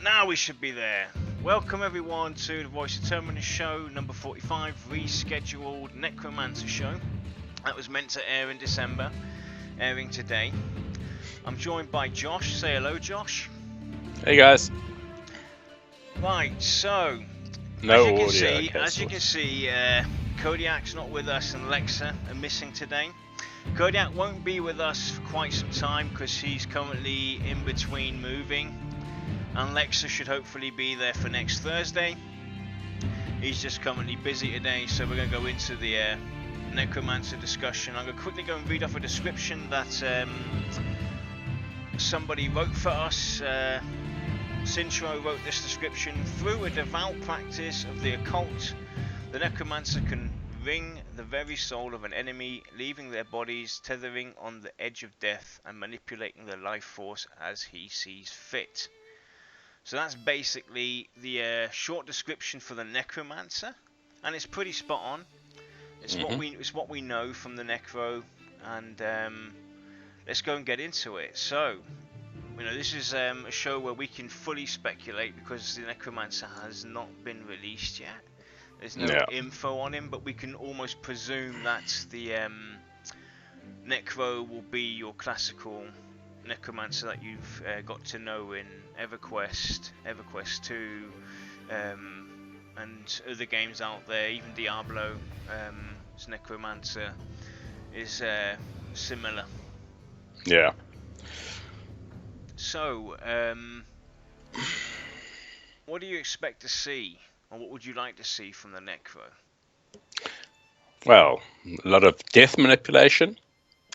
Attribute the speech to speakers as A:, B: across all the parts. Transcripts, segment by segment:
A: Now we should be there. Welcome everyone to the Voice of Terminus show, number 45, rescheduled Necromancer show. That was meant to air in December, airing today. I'm joined by Josh. Say hello, Josh.
B: Hey guys.
A: Right, so
B: No
A: as you can see, Kodiak's not with us and Lexa are missing today. Kodiak won't be with us for quite some time because he's currently in between moving, and Lexa should hopefully be there for next Thursday. He's just currently busy today, so we're going to go into the Necromancer discussion. I'm going to quickly go and read off a description that somebody wrote for us. Sintro wrote this description. Through a devout practice of the occult, the Necromancer can wring the very soul of an enemy, leaving their bodies tethering on the edge of death and manipulating their life force as he sees fit. So that's basically the short description for the Necromancer, and it's pretty spot on. It's what we know from the Necro, and let's go and get into it. So, you know, this is a show where we can fully speculate because the Necromancer has not been released yet. There's no info on him, but we can almost presume that the Necro will be your classical Necromancer that you've got to know in EverQuest, EverQuest 2, and other games out there. Even Diablo, his Necromancer is similar.
B: Yeah.
A: So, what do you expect to see, or what would you like to see from the Necro?
B: Well, a lot of death manipulation,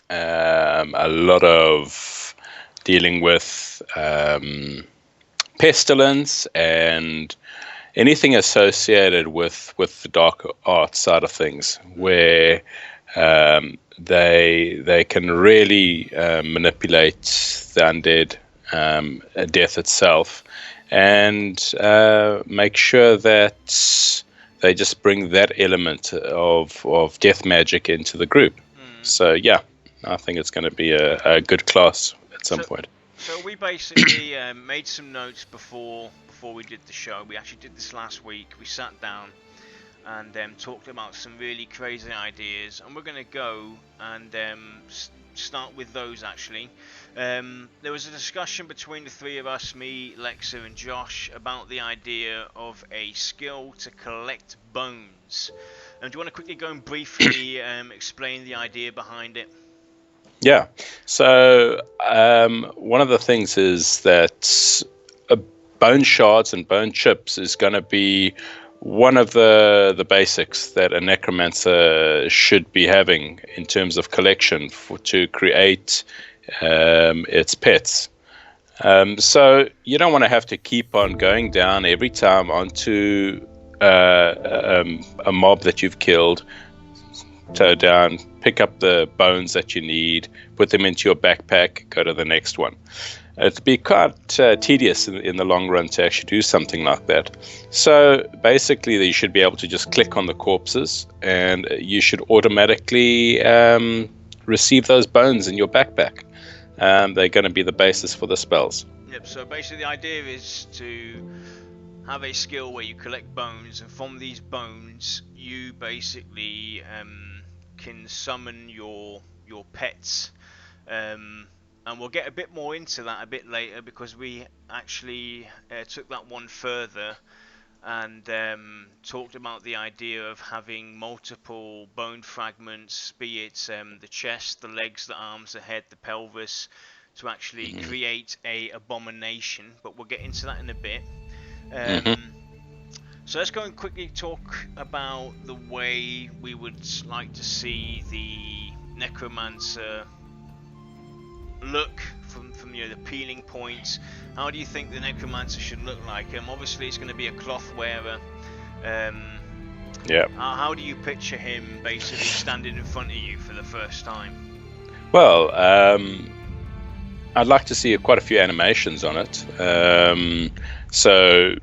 B: a lot of dealing with pestilence and anything associated with the dark art side of things, where they can really manipulate the undead, death itself, and make sure that they just bring that element of death magic into the group. So yeah, I think it's going to be a good class at some point.
A: So we basically made some notes before we did the show. We actually did this last week. We sat down and talked about some really crazy ideas, and we're going to go and start with those actually. There was a discussion between the three of us, me, Lexa and Josh, about the idea of a skill to collect bones. And do you want to quickly go and briefly explain the idea behind it?
B: Yeah, so one of the things is that bone shards and bone chips is going to be one of the basics that a Necromancer should be having in terms of collection to create its pets. So you don't want to have to keep on going down every time onto a mob that you've killed, tow down, pick up the bones that you need, put them into your backpack, go to the next one. It'd be quite tedious in the long run to actually do something like that. So basically you should be able to just click on the corpses and you should automatically receive those bones in your backpack. They're going to be the basis for the spells.
A: Yep, so basically the idea is to have a skill where you collect bones, and from these bones you basically can summon your pets. And we'll get a bit more into that a bit later, because we actually took that one further and talked about the idea of having multiple bone fragments, be it the chest, the legs, the arms, the head, the pelvis, to actually create a abomination. But we'll get into that in a bit. So let's go and quickly talk about the way we would like to see the Necromancer look from the peeling points. How do you think the Necromancer should look like? Obviously it's going to be a cloth wearer. How do you picture him basically standing in front of you for the first time?
B: Well, I'd like to see quite a few animations on it. So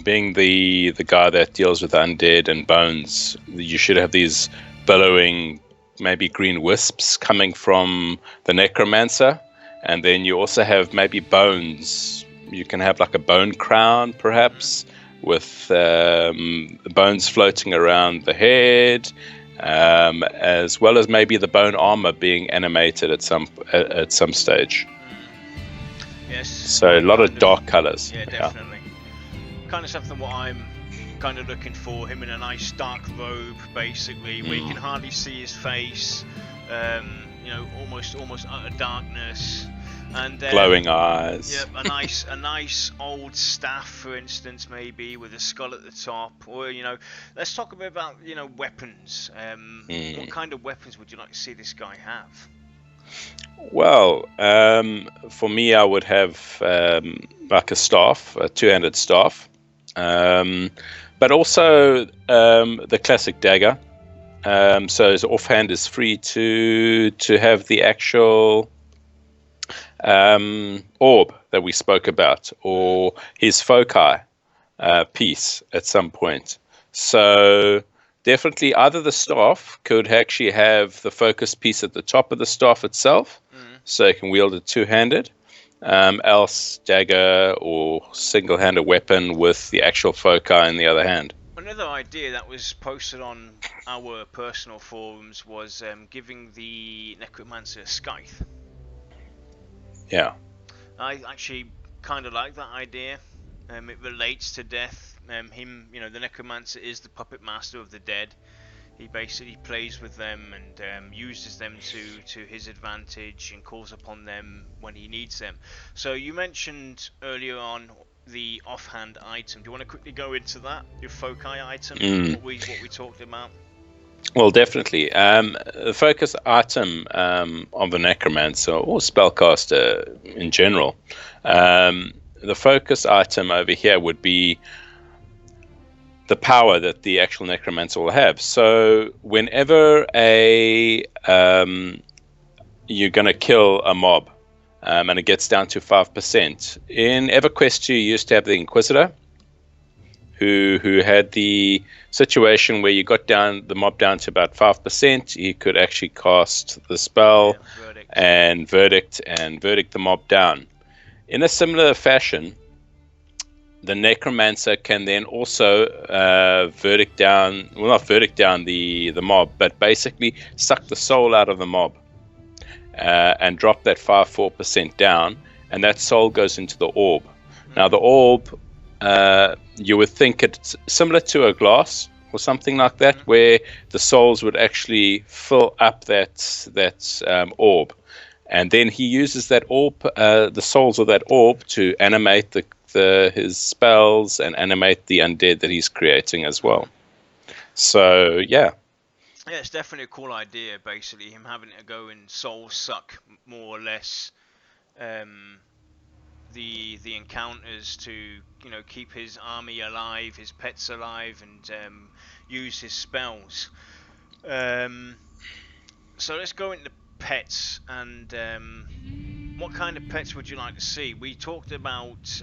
B: being the guy that deals with undead and bones, you should have these billowing, maybe green wisps coming from the Necromancer, and then you also have maybe bones you can have like a bone crown, perhaps, with bones floating around the head, as well as maybe the bone armor being animated at some stage.
A: Yes.
B: So a lot of dark colors.
A: Yeah, definitely. Kind of something what I'm kind of looking for. Him in a nice dark robe, basically, where you can hardly see his face. You know, almost utter darkness, and
B: glowing eyes.
A: Yep, a nice old staff, for instance, maybe with a skull at the top. Or, you know, let's talk a bit about, you know, weapons. What kind of weapons would you like to see this guy have?
B: Well, for me, I would have like a staff, a two-handed staff, but also the classic dagger. So his offhand is free to have the actual orb that we spoke about, or his foci piece at some point. So definitely either the staff could actually have the focus piece at the top of the staff itself, so you can wield it two-handed, else dagger or single-handed weapon with the actual foci in the other hand.
A: Another idea that was posted on our personal forums was giving the Necromancer a scythe.
B: Yeah.
A: I actually kind of like that idea. It relates to death. Him, you know, the Necromancer is the puppet master of the dead. He basically plays with them and uses them to his advantage and calls upon them when he needs them. So you mentioned earlier on the offhand item. Do you want to quickly go into that, your foci item, what we talked about?
B: Well, definitely. The focus item of the Necromancer or spellcaster in general, the focus item over here would be the power that the actual Necromancer will have. So whenever you're going to kill a mob, and it gets down to 5%. In EverQuest 2, you used to have the Inquisitor, who had the situation where you got the mob down to about 5%. He could actually cast the spell and verdict the mob down. In a similar fashion, the Necromancer can then also not verdict down the mob, but basically suck the soul out of the mob. And drop that 4% down, and that soul goes into the orb. Now the orb, you would think it's similar to a glass or something like that, where the souls would actually fill up that orb, and then he uses that orb, the souls of that orb, to animate his spells and animate the undead that he's creating as well. So yeah.
A: Yeah, it's definitely a cool idea, basically, him having to go and soul suck, more or less, the encounters to, you know, keep his army alive, his pets alive, and use his spells. So let's go into pets, and what kind of pets would you like to see? We talked about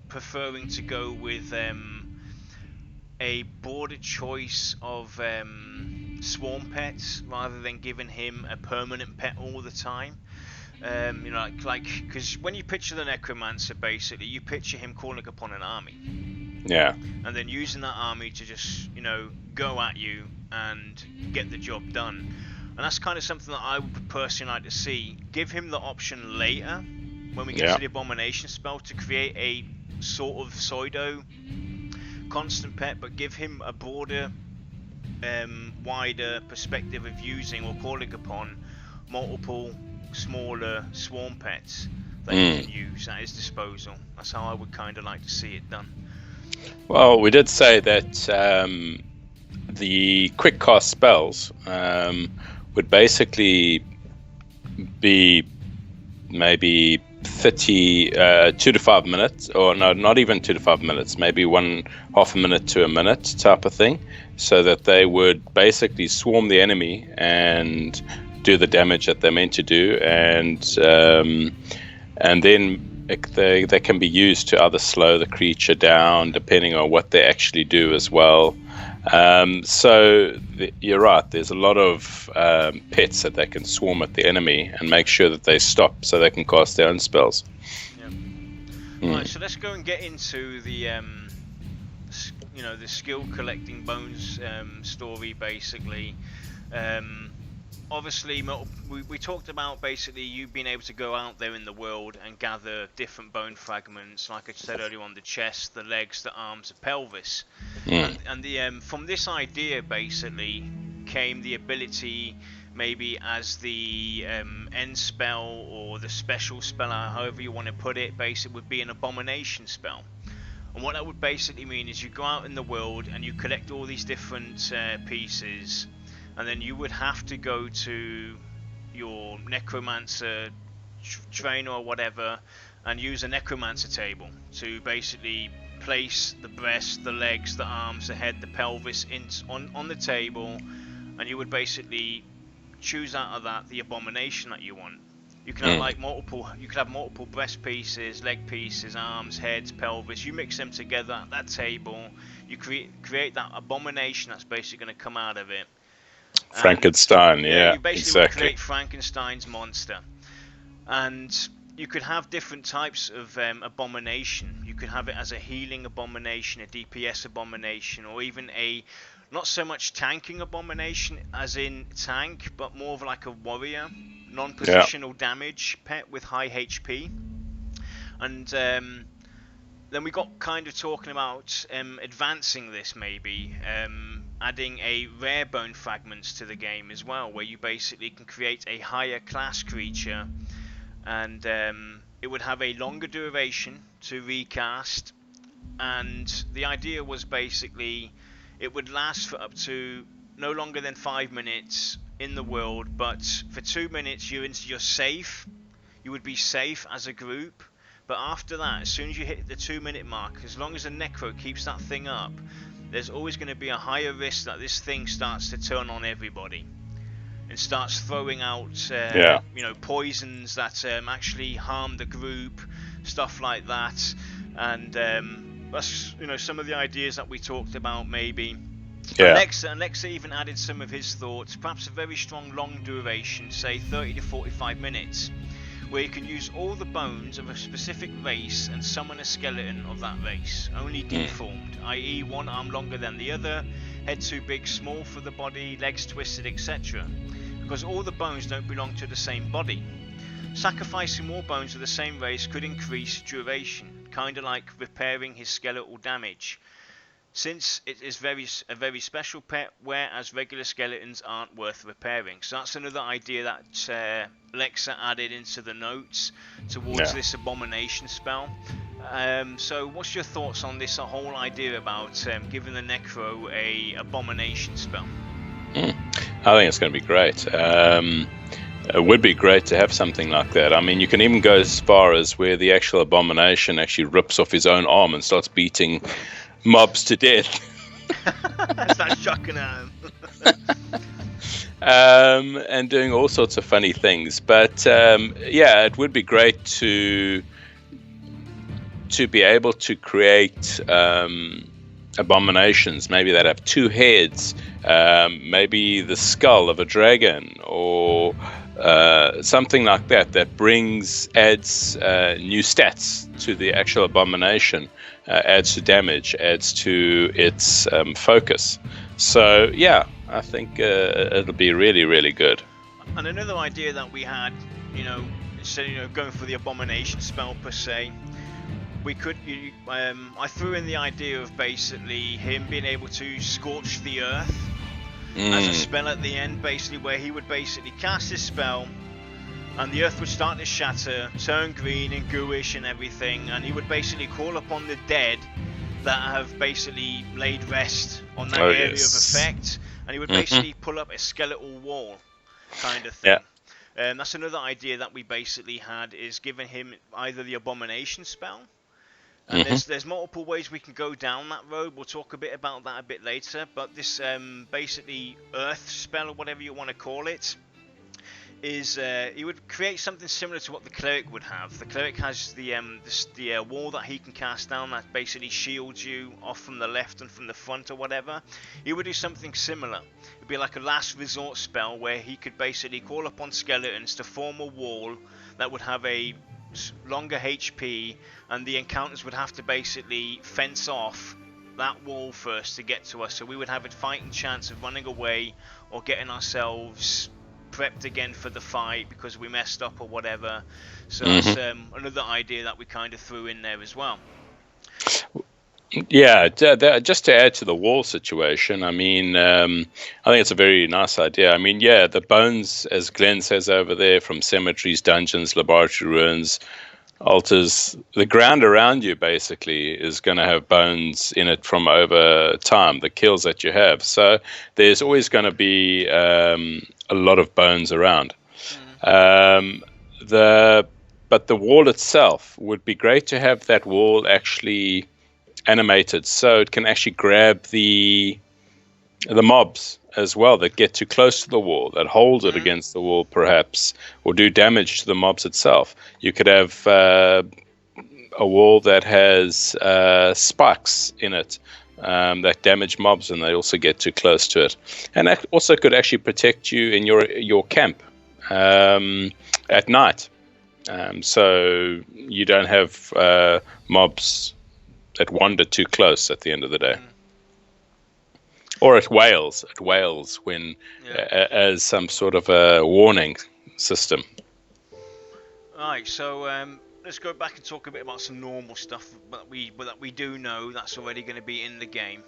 A: preferring to go with a broader choice of swarm pets rather than giving him a permanent pet all the time. You know, like because when you picture the Necromancer, basically you picture him calling upon an army.
B: Yeah.
A: And then using that army to just, you know, go at you and get the job done. And that's kind of something that I would personally like to see. Give him the option later, when we get to the Abomination spell, to create a sort of pseudo constant pet, but give him a broader, wider perspective of using or calling upon multiple smaller swarm pets that he can use at his disposal. That's how I would kind of like to see it done.
B: Well, we did say that the quick cast spells would basically be maybe 2 to 5 minutes, or no, not even 2 to 5 minutes, maybe half a minute to a minute type of thing, so that they would basically swarm the enemy and do the damage that they're meant to do, and then they can be used to either slow the creature down, depending on what they actually do as well. So you're right, there's a lot of pets that they can swarm at the enemy and make sure that they stop so they can cast their own spells.
A: Yeah. Right, so let's go and get into the the skill collecting bones story basically. Obviously, we talked about basically you being able to go out there in the world and gather different bone fragments, like I said earlier on, the chest, the legs, the arms, the pelvis. And the from this idea basically came the ability, maybe as the end spell or the special spell, however you want to put it, basically would be an abomination spell. And what that would basically mean is you go out in the world and you collect all these different pieces, and then you would have to go to your Necromancer trainer or whatever and use a Necromancer table to basically place the breast, the legs, the arms, the head, the pelvis on the table, and you would basically choose out of that the abomination that you want. You can have like multiple. You could have multiple breast pieces, leg pieces, arms, heads, pelvis. You mix them together at that table. You create that abomination that's basically going to come out of it.
B: Frankenstein, yeah,
A: you basically would create Frankenstein's monster. And you could have different types of abomination. You could have it as a healing abomination, a DPS abomination, or even a not so much tanking abomination as in tank, but more of like a warrior, non-positional damage pet with high HP. And then we got kind of talking about advancing this, maybe adding a rare bone fragments to the game as well, where you basically can create a higher class creature, and it would have a longer duration to recast. And the idea was basically it would last for up to no longer than 5 minutes in the world, but for 2 minutes you're safe. You would be safe as a group. But after that, as soon as you hit the 2 minute mark, as long as a Necro keeps that thing up, there's always going to be a higher risk that this thing starts to turn on everybody and starts throwing out poisons that actually harm the group, stuff like that. And that's some of the ideas that we talked about, maybe. Alexa even added some of his thoughts, perhaps a very strong long duration, say 30 to 45 minutes, where you can use all the bones of a specific race and summon a skeleton of that race, only deformed, i.e. one arm longer than the other, head too big, small for the body, legs twisted, etc. Because all the bones don't belong to the same body. Sacrificing more bones of the same race could increase duration, kind of like repairing his skeletal damage, since it is a very special pet, whereas regular skeletons aren't worth repairing. So that's another idea that Alexa added into the notes towards this abomination spell. So what's your thoughts on this whole idea about giving the Necro a abomination spell?
B: I think it's going to be great. It would be great to have something like that. I mean, you can even go as far as where the actual abomination actually rips off his own arm and starts beating mobs to death.
A: Start shocking at him.
B: And doing all sorts of funny things. But it would be great to be able to create abominations, maybe that have two heads, maybe the skull of a dragon, or something like that adds new stats to the actual abomination, adds to damage, adds to its focus. So I think it'll be really, really good.
A: And another idea that we had, instead of going for the abomination spell per se, we could. I threw in the idea of basically him being able to scorch the earth as a spell at the end, basically where he would basically cast his spell, and the earth would start to shatter, turn green and gooish and everything, and he would basically call upon the dead that have basically laid rest on that area of effect, and he would basically pull up a skeletal wall kind of thing. That's another idea that we basically had, is giving him either the abomination spell, and there's multiple ways we can go down that road. We'll talk a bit about that a bit later, but this basically earth spell, or whatever you want to call it, is he would create something similar to what the cleric would have. The cleric has the wall that he can cast down that basically shields you off from the left and from the front or whatever. He would do something similar. It'd be like a last resort spell where he could basically call upon skeletons to form a wall that would have a longer HP, and the encounters would have to basically fence off that wall first to get to us. So we would have a fighting chance of running away or getting ourselves prepped again for the fight because we messed up or whatever. So that's another idea that we kind of threw in there as well.
B: Yeah, just to add to the wall situation, I mean, I think it's a very nice idea. I mean, yeah, the bones, as Glenn says over there, from cemeteries, dungeons, laboratory ruins, altars, the ground around you basically is going to have bones in it from over time, the kills that you have. So there's always going to be a lot of bones around. But the wall itself would be great to have that wall actually animated, so it can actually grab the mobs as well that get too close to the wall, that hold it against the wall perhaps, or do damage to the mobs itself. You could have a wall that has spikes in it that damage mobs, and they also get too close to it. And that also could actually protect you in your camp at night, so you don't have mobs that wander too close at the end of the day. Or it wails when as some sort of a warning system.
A: Right, so let's go back and talk a bit about some normal stuff that we do know that's already going to be in the game.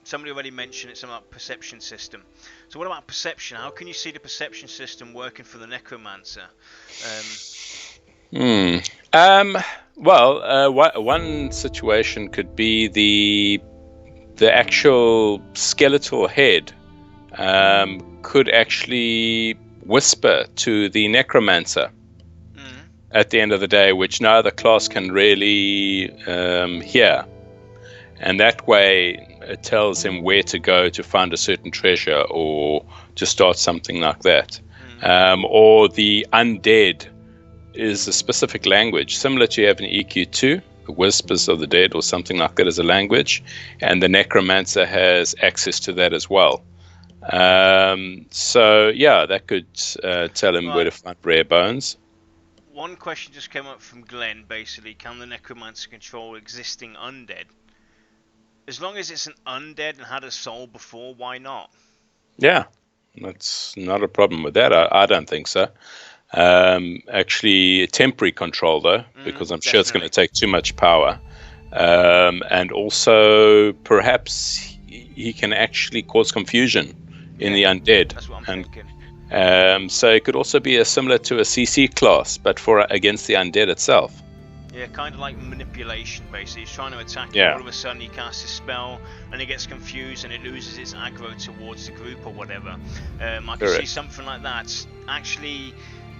A: Somebody already mentioned it's about perception system. So what about perception? How can you see the perception system working for the Necromancer?
B: Well, one situation could be the actual skeletal head could actually whisper to the Necromancer at the end of the day, which no other class can really hear. And that way it tells him where to go to find a certain treasure or to start something like that. Or the undead is a specific language, similar to you have in EQ2, the Whispers of the Dead or something like that as a language, and the Necromancer has access to that as well. So yeah, that could tell him where to find rare bones.
A: One question just came up from Glenn, basically, can the Necromancer control existing undead? As long as it's an undead and had a soul before, why not?
B: Yeah, that's not a problem with that. I don't think so. Actually, temporary control though, because I'm sure it's going to take too much power. And also, perhaps he can actually cause confusion in the undead.
A: That's what I'm thinking.
B: So it could also be similar to a CC class, but against the undead itself.
A: Yeah, kind of like manipulation, basically. He's trying to attack you, all of a sudden he casts a spell, and he gets confused, and it loses its aggro towards the group or whatever. I can see something like that. Actually,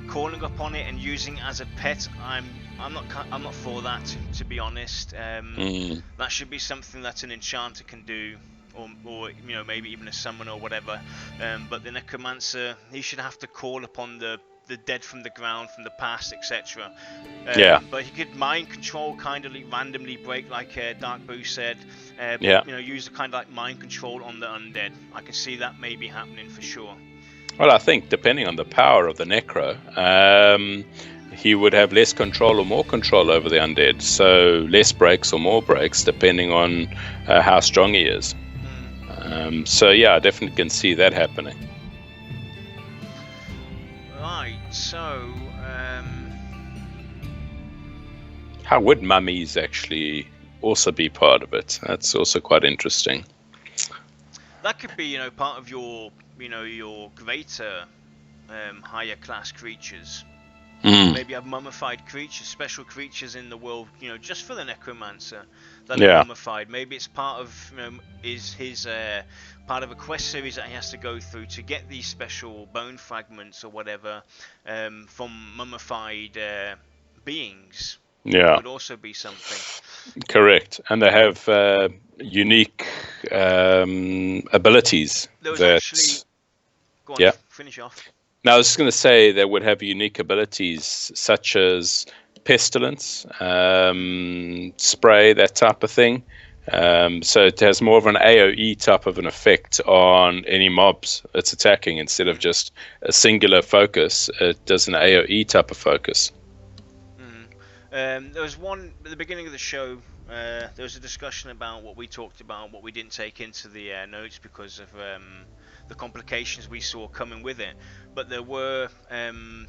A: calling upon it and using it as a pet, I'm not for that, to be honest. That should be something that an enchanter can do, or you know, maybe even a summoner or whatever. But the Necromancer, he should have to call upon the dead from the ground, from the past, etc. But he could mind control, kind of randomly break, like Dark Boo said. You know, use the kind of like mind control on the undead. I can see that maybe happening for sure.
B: Well, I think depending on the power of the Necro, he would have less control or more control over the undead. So less breaks or more breaks, depending on how strong he is. So yeah, I definitely can see that happening.
A: Right, so
B: how would mummies actually also be part of it? That's also quite interesting.
A: That could be, you know, part of your, you know, your greater higher class creatures. Maybe have mummified creatures, special creatures in the world, you know, just for the Necromancer that are mummified. Maybe it's part of, you know, is his part of a quest series that he has to go through to get these special bone fragments or whatever from mummified beings.
B: Yeah,
A: would also be something.
B: Correct, and they have unique abilities.
A: There was actually. Go on, finish off.
B: Now, I was just going to say they would have unique abilities such as pestilence, spray, that type of thing. So it has more of an AoE type of an effect on any mobs it's attacking instead of just a singular focus. It does an AoE type of focus.
A: There was one at the beginning of the show. There was a discussion about what we talked about, what we didn't take into the notes because of the complications we saw coming with it. But there were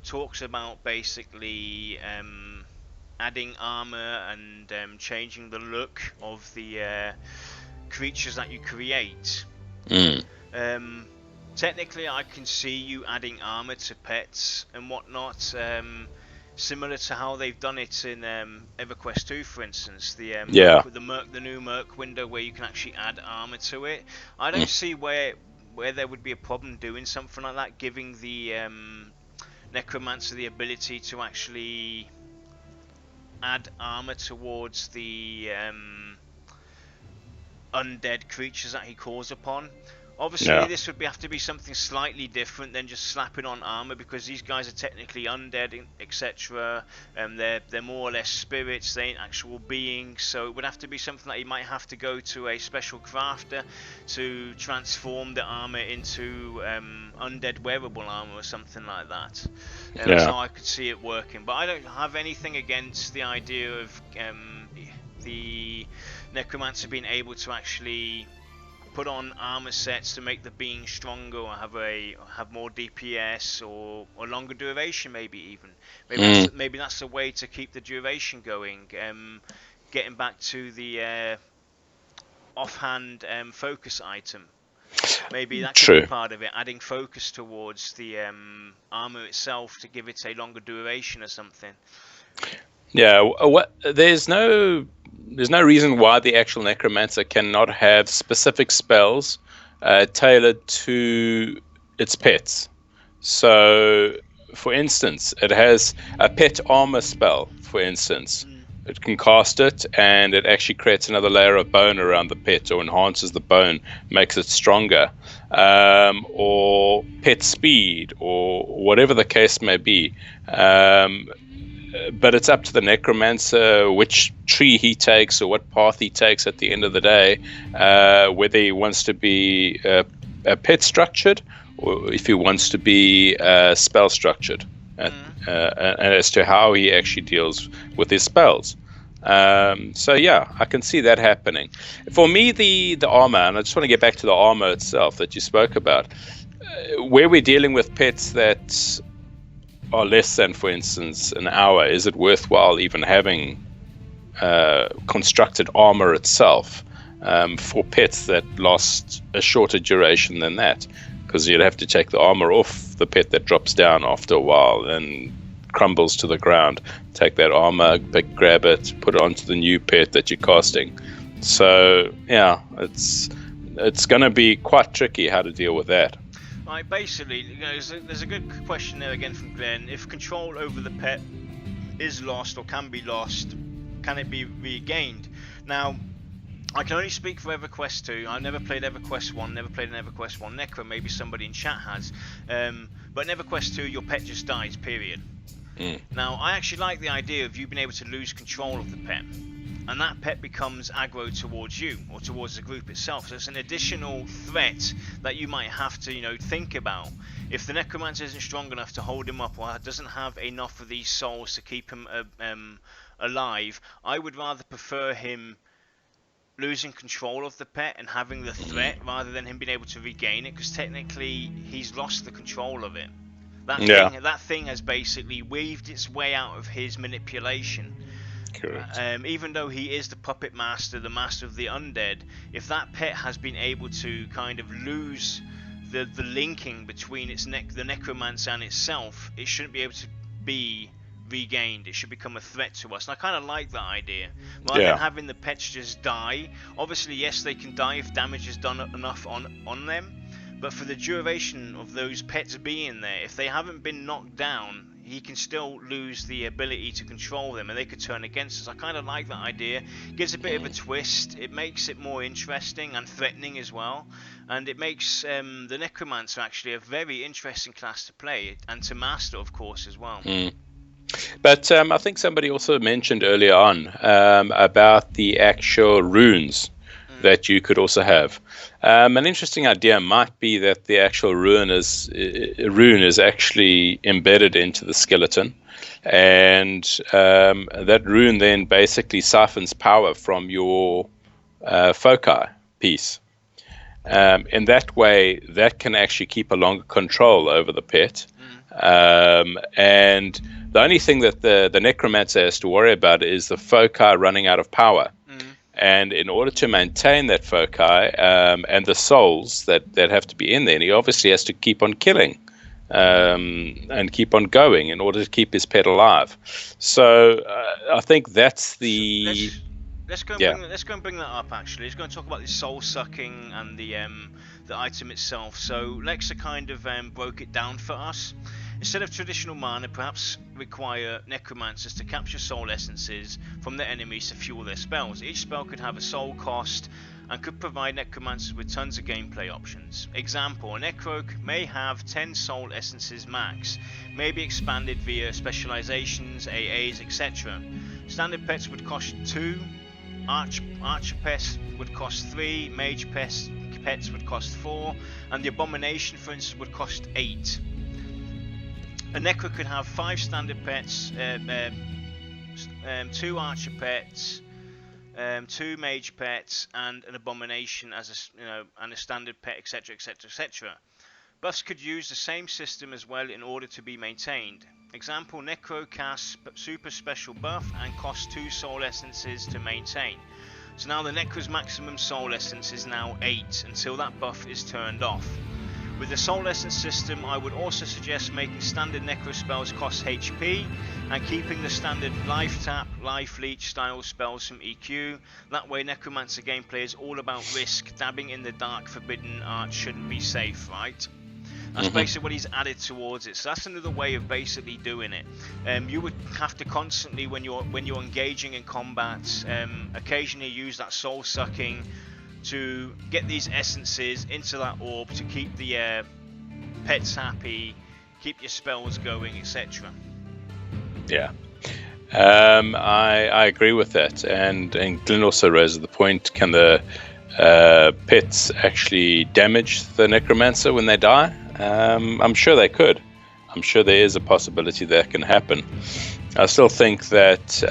A: talks about basically adding armor and changing the look of the creatures that you create. Technically, I can see you adding armor to pets and whatnot. Similar to how they've done it in EverQuest 2, for instance, the new Merc window where you can actually add armor to it. I don't see where there would be a problem doing something like that, giving the Necromancer the ability to actually add armor towards the undead creatures that he calls upon. Obviously, this would have to be something slightly different than just slapping on armor, because these guys are technically undead, etc. They're more or less spirits. They ain't actual beings. So it would have to be something that you might have to go to a special crafter to transform the armor into undead wearable armor or something like that. That's how I could see it working. But I don't have anything against the idea of the Necromancer being able to actually put on armor sets to make the being stronger, or have more DPS or longer duration, maybe even. Maybe that's the way to keep the duration going. Getting back to the offhand focus item. Maybe that could be part of it, adding focus towards the armor itself to give it a longer duration or something.
B: Yeah, there's no reason why the actual Necromancer cannot have specific spells tailored to its pets. So, for instance, it has a pet armor spell, for instance. It can cast it, and it actually creates another layer of bone around the pet, or enhances the bone, makes it stronger. Or pet speed, or whatever the case may be. But it's up to the Necromancer which tree he takes or what path he takes at the end of the day, whether he wants to be a pet structured or if he wants to be spell structured, and as to how he actually deals with his spells. So yeah, I can see that happening. For me, the armor, and I just want to get back to the armor itself that you spoke about, where we're dealing with pets that are less than, for instance, an hour, is it worthwhile even having constructed armor itself for pets that last a shorter duration than that? Because you'd have to take the armor off the pet that drops down after a while and crumbles to the ground. Take that armor, grab it, put it onto the new pet that you're casting. So yeah, it's going to be quite tricky how to deal with that.
A: Right, basically, there's a good question there again from Glenn. If control over the pet is lost or can be lost, can it be regained? Now, I can only speak for EverQuest 2. I never played EverQuest 1, never played an EverQuest 1 Necro. Maybe somebody in chat has. But in EverQuest 2, your pet just dies, period. Now, I actually like the idea of you being able to lose control of the pet, and that pet becomes aggro towards you or towards the group itself. So it's an additional threat that you might have to, think about. If the Necromancer isn't strong enough to hold him up, or doesn't have enough of these souls to keep him alive, I would rather prefer him losing control of the pet and having the threat rather than him being able to regain it, because technically he's lost the control of it. That thing has basically weaved its way out of his manipulation.
B: Correct.
A: Even though he is the puppet master, the master of the undead, if that pet has been able to kind of lose the linking between the Necromancer and itself, it shouldn't be able to be regained. It should become a threat to us, and I kind of like that idea, rather than having the pets just die. Obviously, yes, they can die if damage is done enough on them, but for the duration of those pets being there, if they haven't been knocked down, he can still lose the ability to control them, and they could turn against us. I kind of like that idea. Gives a bit of a twist. It makes it more interesting and threatening as well, and it makes the Necromancer actually a very interesting class to play and to master, of course, as well.
B: But I think somebody also mentioned earlier on about the actual runes that you could also have. An interesting idea might be that the actual rune is actually embedded into the skeleton, and that rune then basically siphons power from your foci piece. In that way, that can actually keep a longer control over the pet. And the only thing that the Necromancer has to worry about is the foci running out of power. And in order to maintain that foci and the souls that have to be in there, he obviously has to keep on killing and keep on going in order to keep his pet alive. So I think that's the...
A: Let's go and bring that up. Actually, let's go and talk about the soul sucking and the item itself. So Lexa kind of broke it down for us. Instead of traditional mana, perhaps require necromancers to capture soul essences from their enemies to fuel their spells. Each spell could have a soul cost and could provide necromancers with tons of gameplay options. Example: a necro may have 10 soul essences max, may be expanded via specializations, AAs, etc. Standard pets would cost 2. Archer pets would cost 3, mage pets would cost 4, and the Abomination, for instance, would cost 8. A Necro could have 5 standard pets, 2 archer pets, 2 mage pets, and an Abomination as and a standard pet, etc., etc., etc. Buffs could use the same system as well in order to be maintained. Example: Necro casts super special buff and costs 2 soul essences to maintain. So now the Necro's maximum soul essence is now 8 until that buff is turned off. With the soul essence system, I would also suggest making standard Necro spells cost HP and keeping the standard life tap, life leech style spells from EQ. That way Necromancer gameplay is all about risk. Dabbing in the dark forbidden art shouldn't be safe, right? That's basically what he's added towards it. So that's another way of basically doing it. You would have to constantly, when you're engaging in combat, occasionally use that soul sucking to get these essences into that orb to keep the pets happy, keep your spells going, etc.
B: Yeah. I agree with that, and Glenn also raises the point: can the pets actually damage the Necromancer when they die? I'm sure they could. I'm sure there is a possibility that can happen. I still think that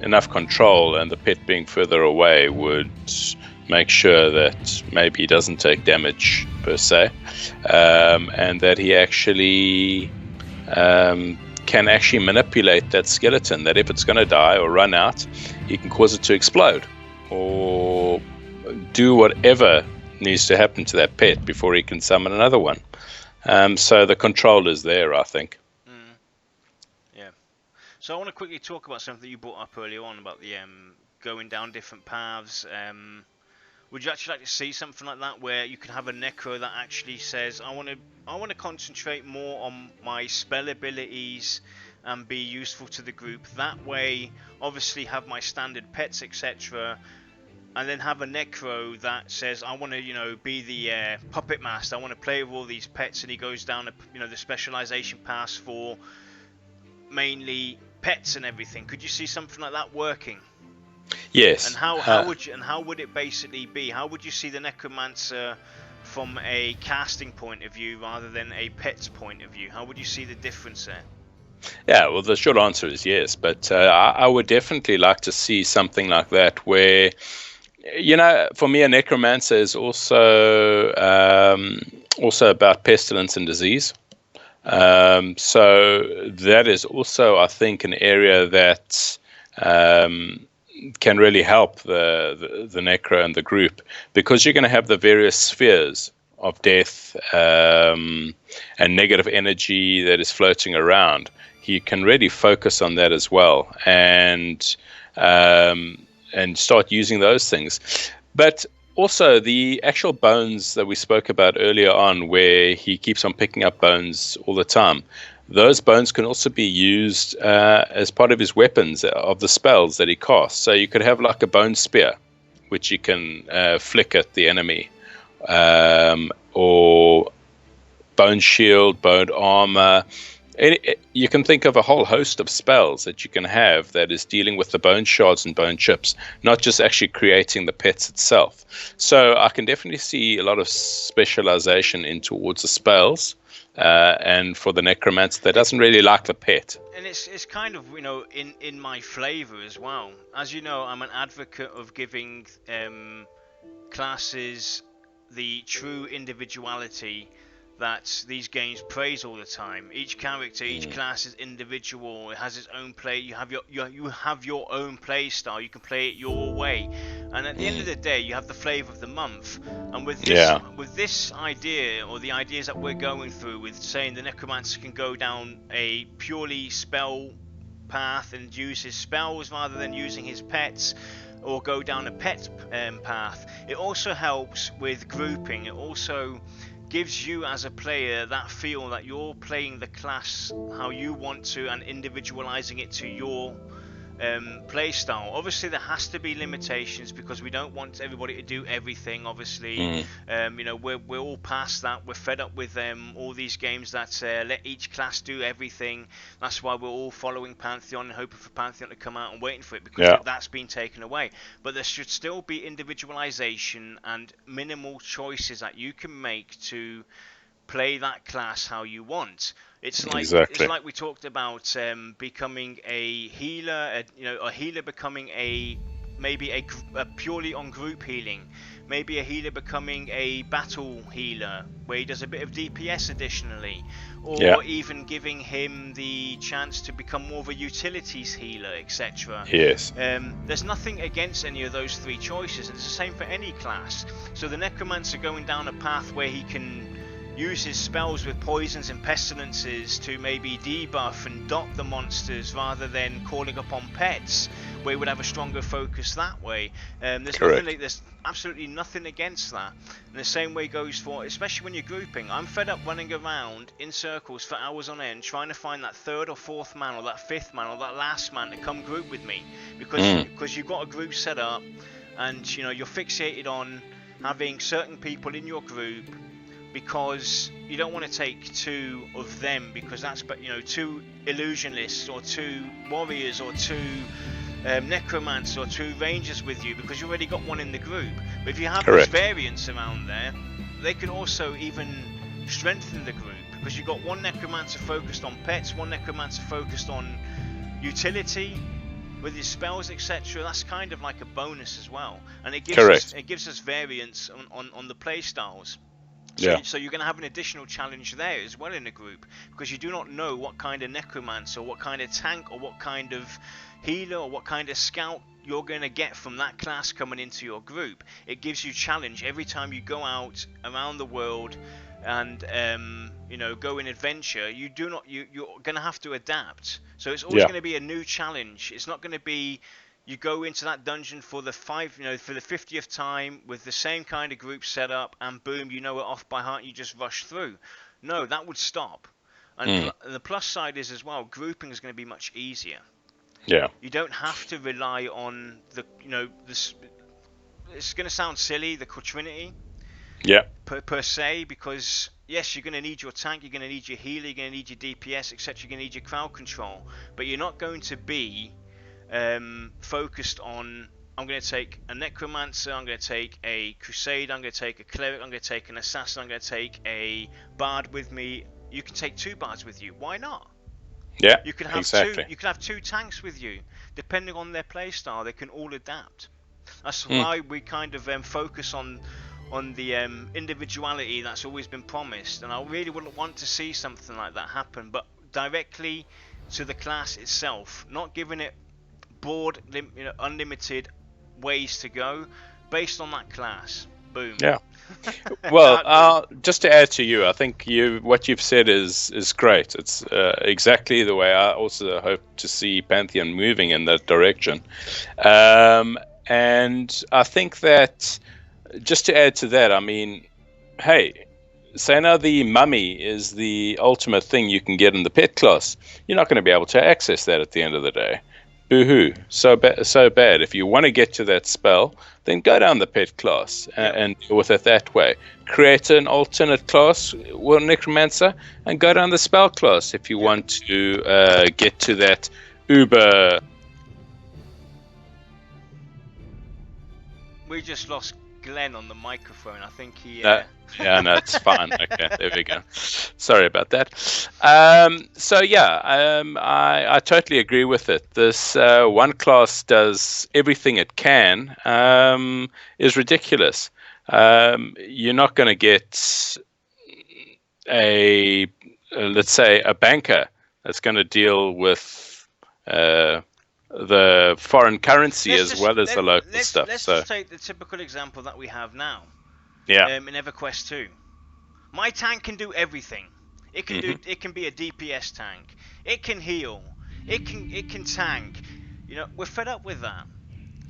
B: enough control and the pet being further away would make sure that maybe he doesn't take damage per se, and that he actually can actually manipulate that skeleton, that if it's going to die or run out, he can cause it to explode or do whatever needs to happen to that pet before he can summon another one. So the control is there, I think.
A: Yeah. So I want to quickly talk about something that you brought up earlier on about the going down different paths. Would you actually like to see something like that, where you can have a Necro that actually says, I want to concentrate more on my spell abilities and be useful to the group. That way, obviously have my standard pets, etc., and then have a Necro that says, I want to, be the puppet master. I want to play with all these pets, and he goes down, the specialization pass for mainly pets and everything. Could you see something like that working?
B: Yes.
A: And how would it basically be? How would you see the Necromancer from a casting point of view rather than a pet's point of view? How would you see the difference there?
B: Yeah, well, the short answer is yes, but I would definitely like to see something like that where, for me, a Necromancer is also about pestilence and disease. So that is also, I think, an area that can really help the Necro and the group, because you're going to have the various spheres of death and negative energy that is floating around. You can really focus on that as well, and start using those things. But also the actual bones that we spoke about earlier on, where he keeps on picking up bones all the time, those bones can also be used as part of his weapons of the spells that he casts. So you could have like a bone spear, which you can flick at the enemy, or bone shield, bone armor, You can think of a whole host of spells that you can have that is dealing with the bone shards and bone chips, not just actually creating the pets itself. So I can definitely see a lot of specialization in towards the spells, and for the Necromancer that doesn't really like the pet.
A: And it's kind of, in my flavor as well. As you know, I'm an advocate of giving classes the true individuality that these games praise all the time. Each character, each class is individual. It has its own play. You have your own play style. You can play it your way. And at the end of the day, you have the flavor of the month. And with this idea, or the ideas that we're going through, with saying the Necromancer can go down a purely spell path and use his spells rather than using his pets, or go down a pet path, it also helps with grouping. It also gives you as a player that feel that you're playing the class how you want to and individualizing it to your play style. Obviously there has to be limitations because we don't want everybody to do everything, obviously. We're all past that. We're fed up with all these games that let each class do everything. That's why we're all following Pantheon and hoping for Pantheon to come out and waiting for it, because that's been taken away. But there should still be individualization and minimal choices that you can make to play that class how you want. It's like we talked about becoming a healer, a healer becoming maybe a purely on group healing, maybe a healer becoming a battle healer where he does a bit of DPS additionally, or even giving him the chance to become more of a utilities healer, etc.
B: Yes.
A: There's nothing against any of those three choices, and it's the same for any class. So the Necromancer going down a path where he can use his spells with poisons and pestilences to maybe debuff and dot the monsters rather than calling upon pets, where he would have a stronger focus that way. There's absolutely nothing against that. And the same way goes for, especially when you're grouping. I'm fed up running around in circles for hours on end trying to find that third or fourth man or that fifth man or that last man to come group with me, because you've got a group set up and you're fixated on having certain people in your group, because you don't want to take two of them, because that's two illusionists or two warriors or two necromancers or two rangers with you, because you already got one in the group. But if you have this variance around there, they can also even strengthen the group, because you've got one necromancer focused on pets, one necromancer focused on utility with his spells, etc. That's kind of like a bonus as well, and it gives us variance on the play styles. So you're going to have an additional challenge there as well in a group, because you do not know what kind of necromancer, or what kind of tank, or what kind of healer, or what kind of scout you're going to get from that class coming into your group. It gives you challenge every time you go out around the world and go in adventure. You're going to have to adapt. So it's always going to be a new challenge. It's not going to be you go into that dungeon for the 50th time with the same kind of group set up, and boom, you know it off by heart, and you just rush through. No, that would stop. And the plus side is as well, grouping is going to be much easier.
B: Yeah.
A: You don't have to rely on this. It's going to sound silly, the quaternity.
B: Yeah.
A: Per se, because yes, you're going to need your tank, you're going to need your healer, you're going to need your DPS, etc. You're going to need your crowd control, but you're not going to be focused on, I'm going to take a necromancer, I'm going to take a crusader, I'm going to take a cleric, I'm going to take an assassin, I'm going to take a bard with me. You can take two bards with you. Why not?
B: Yeah,
A: you can have two. You can have two tanks with you, depending on their playstyle. They can all adapt. That's why we kind of focus on the individuality that's always been promised. And I really wouldn't want to see something like that happen, but directly to the class itself, not giving it broad, unlimited ways to go based on that class. Boom.
B: Yeah. Well, just to add to you, I think what you've said is great. It's exactly the way I also hope to see Pantheon moving in that direction. And I think that, just to add to that, I mean, hey, say now the mummy is the ultimate thing you can get in the pet class. You're not going to be able to access that at the end of the day. Boo-hoo. So bad. If you want to get to that spell, then go down the pet class and deal with it that way. Create an alternate class, well, Necromancer, and go down the spell class if you want to get to that uber.
A: We just lost Glenn on the microphone. I think he...
B: No, it's fine. Okay, there we go. Sorry about that. I totally agree with it. This one class does everything it can is ridiculous. You're not going to get let's say, a banker that's going to deal with the foreign currency as well as the local stuff.
A: Let's just take the typical example that we have now.
B: Yeah.
A: In EverQuest 2, my tank can do everything. It can do. It can be a DPS tank. It can heal. It can tank. You know, we're fed up with that.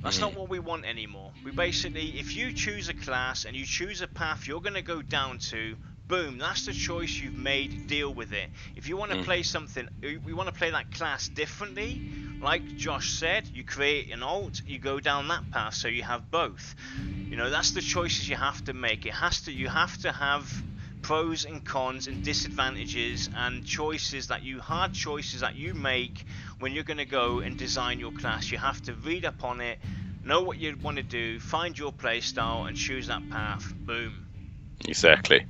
A: That's not what we want anymore. We basically, if you choose a class and you choose a path you're going to go down to, boom, that's the choice you've made. Deal with it. If you want to play something, we want to play that class differently. Like Josh said, you create an alt, you go down that path, so you have both. You know, that's the choices you have to make. You have to have pros and cons and disadvantages and hard choices that you make when you're going to go and design your class. You have to read up on it, know what you want to do, find your play style, and choose that path. Boom.
B: Exactly.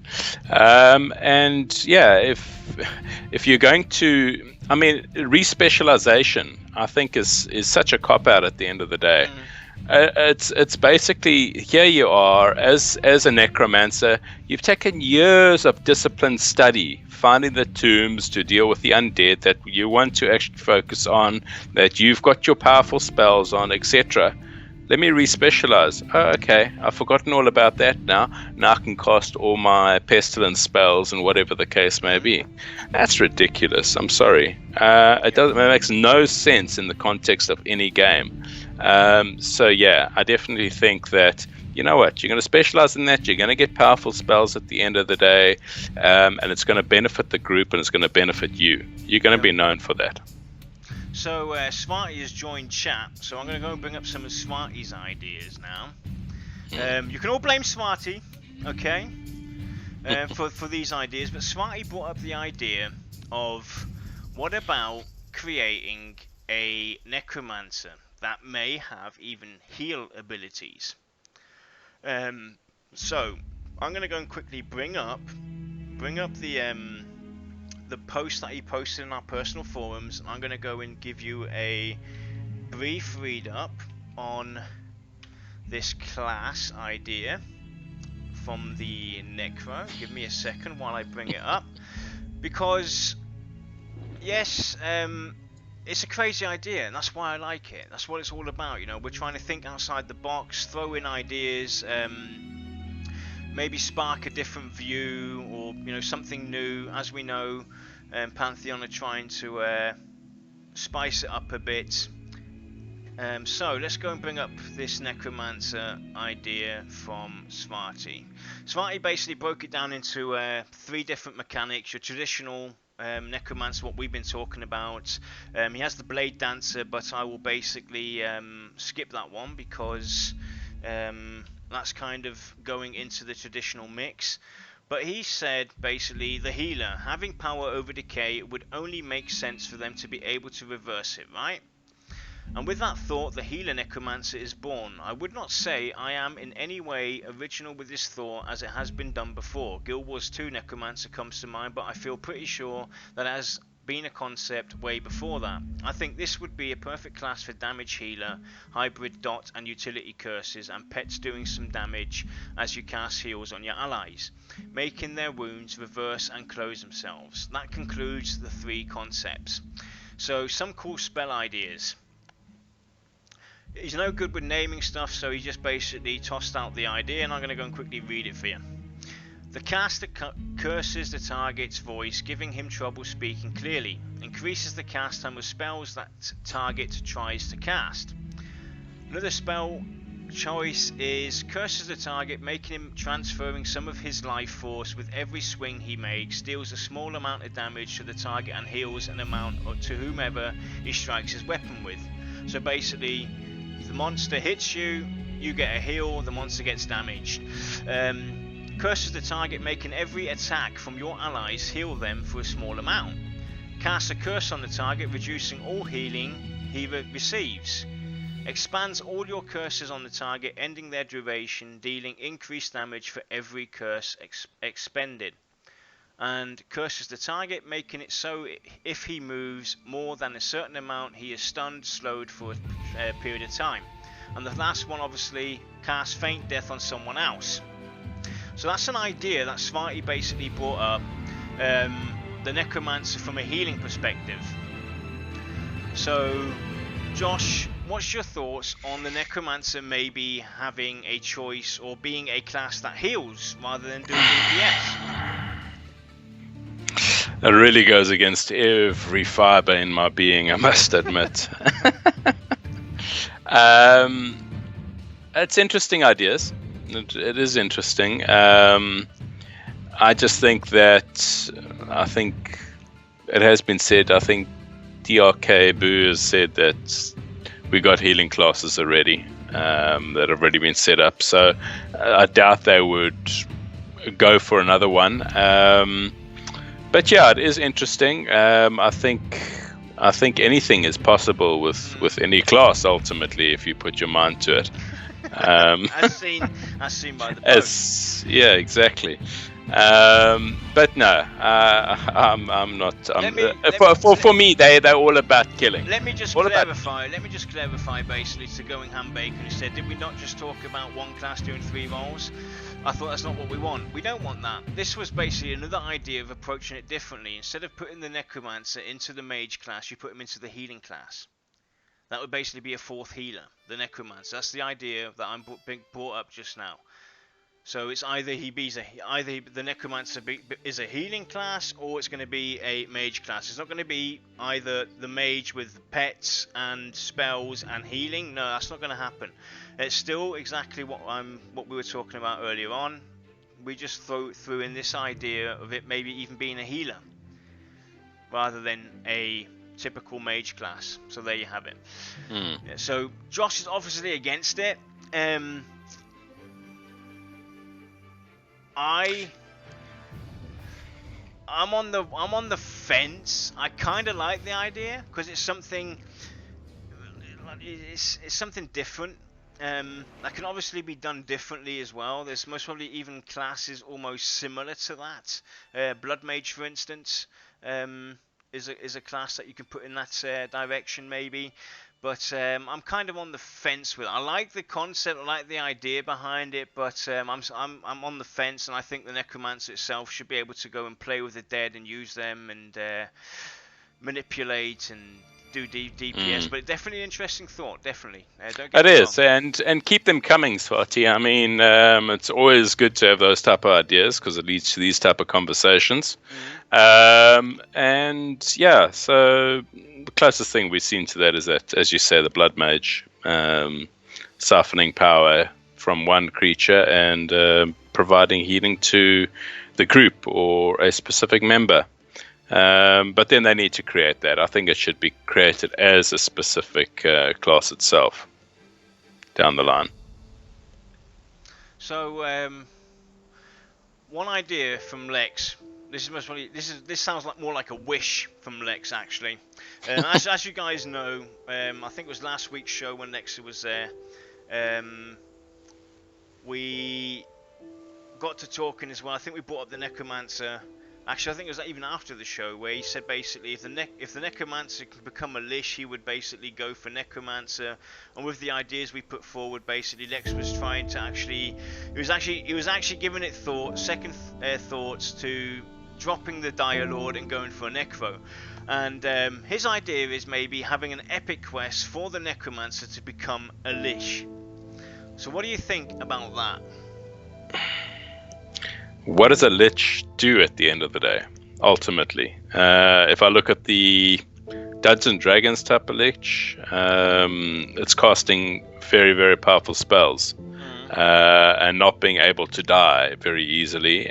B: If you're going to, I mean, respecialization, I think is such a cop out at the end of the day. It's basically, here you are as a necromancer, you've taken years of disciplined study, finding the tombs to deal with the undead that you want to actually focus on, that you've got your powerful spells on, etc. Let me respecialize. Oh, okay, I've forgotten all about that now. Now I can cast all my pestilence spells and whatever the case may be. That's ridiculous. I'm sorry. It makes no sense in the context of any game. I definitely think that, you know what, you're going to specialize in that, you're going to get powerful spells at the end of the day, and it's going to benefit the group and it's going to benefit you. You're going to be known for that.
A: So Smarty has joined chat, so I'm going to go and bring up some of Smarty's ideas now. You can all blame Smarty, okay, for these ideas, but Smarty brought up the idea of, what about creating a Necromancer that may have even heal abilities? So I'm going to go and quickly bring up the post that he posted in our personal forums. I'm going to go and give you a brief read up on this class idea from the Necro. Give me a second while I bring it up, because yes, it's a crazy idea, and that's why I like it. That's what it's all about, you know. We're trying to think outside the box, throw in ideas, maybe spark a different view, or, you know, something new. As we know, Pantheon are trying to spice it up a bit. So let's go and bring up this Necromancer idea from Smarty. Smarty basically broke it down into 3 different mechanics. Your traditional Necromancer, what we've been talking about. He has the Blade Dancer, but I will basically skip that one, because that's kind of going into the traditional mix. But he said basically the healer having power over decay, it would only make sense for them to be able to reverse it, right? And with that thought, the healer Necromancer is born. I would not say I am in any way original with this thought, as it has been done before. Guild Wars 2 Necromancer comes to mind, but I feel pretty sure that it has been a concept way before that. I think this would be a perfect class for damage healer, hybrid dot and utility curses, and pets doing some damage as you cast heals on your allies, making their wounds reverse and close themselves. That concludes the 3 concepts. So some cool spell ideas. He's no good with naming stuff, so he just basically tossed out the idea, and I'm going to go and quickly read it for you. The caster curses the target's voice, giving him trouble speaking clearly. Increases the cast time of spells that target tries to cast. Another spell choice is curses the target, making him transferring some of his life force with every swing he makes, deals a small amount of damage to the target and heals an amount to whomever he strikes his weapon with. So basically, if the monster hits you, you get a heal, the monster gets damaged. Curses the target, making every attack from your allies heal them for a small amount. Cast a curse on the target, reducing all healing he receives. Expands all your curses on the target, ending their duration, dealing increased damage for every curse expended. And curses the target, making it so if he moves more than a certain amount, he is stunned, slowed for a period of time. And the last one, obviously, casts Faint Death on someone else. So that's an idea that Svarty basically brought up the Necromancer from a healing perspective. So, Josh, what's your thoughts on the Necromancer maybe having a choice or being a class that heals rather than doing DPS?
B: It really goes against every fiber in my being, I must admit. It's interesting ideas. It is interesting. I just think that, I think it has been said, I think DRK Boo has said that we got healing classes already that have already been set up. So I doubt they would go for another one. But yeah, it is interesting. I think anything is possible with any class ultimately if you put your mind to it.
A: As seen by the post.
B: Yeah, exactly. But no, I'm not. For me, they're all about killing.
A: Let me just clarify. Basically, to Going Ham Bacon, who said, "Did we not just talk about one class doing 3 roles?" I thought that's not what we want. We don't want that. This was basically another idea of approaching it differently. Instead of putting the Necromancer into the Mage class, you put him into the healing class. That would basically be a 4th healer, the Necromancer. That's the idea that I'm brought up just now. So it's either the Necromancer is a healing class, or it's going to be a Mage class. It's not going to be either the Mage with pets and spells and healing. No, that's not going to happen. It's still exactly what we were talking about earlier on. We just threw in this idea of it maybe even being a healer, rather than a typical Mage class. So there you have it. Yeah, so Josh is obviously against it. I'm on the fence. I kind of like the idea because it's something different. That can obviously be done differently as well. There's most probably even classes almost similar to that. Blood Mage, for instance, is a class that you can put in that direction maybe. But I'm kind of on the fence with it. I like the concept, I like the idea behind it, but I'm on the fence, and I think the Necromancer itself should be able to go and play with the dead and use them and manipulate and do DPS. But definitely an interesting thought, definitely. Don't get me wrong.
B: and keep them coming, Swati. I mean, it's always good to have those type of ideas because it leads to these type of conversations. And yeah, so the closest thing we've seen to that is that, as you say, the Blood Mage, siphoning power from one creature and providing healing to the group or a specific member. But then they need to create that. I think it should be created as a specific class itself down the line.
A: So, one idea from Lex. This sounds like more like a wish from Lex, actually. As you guys know, I think it was last week's show when Lex was there. We got to talking as well. I think we brought up the Necromancer. Actually, I think it was even after the show where he said basically if the Necromancer could become a Lich, he would basically go for Necromancer. And with the ideas we put forward, basically Lex was trying to he was actually giving it second thoughts to dropping the Dire Lord and going for a Necro. And his idea is maybe having an epic quest for the Necromancer to become a Lich. So what do you think about that?
B: What does a Lich do at the end of the day, ultimately? If I look at the Dungeons and Dragons type of Lich, it's casting very, very powerful spells and not being able to die very easily.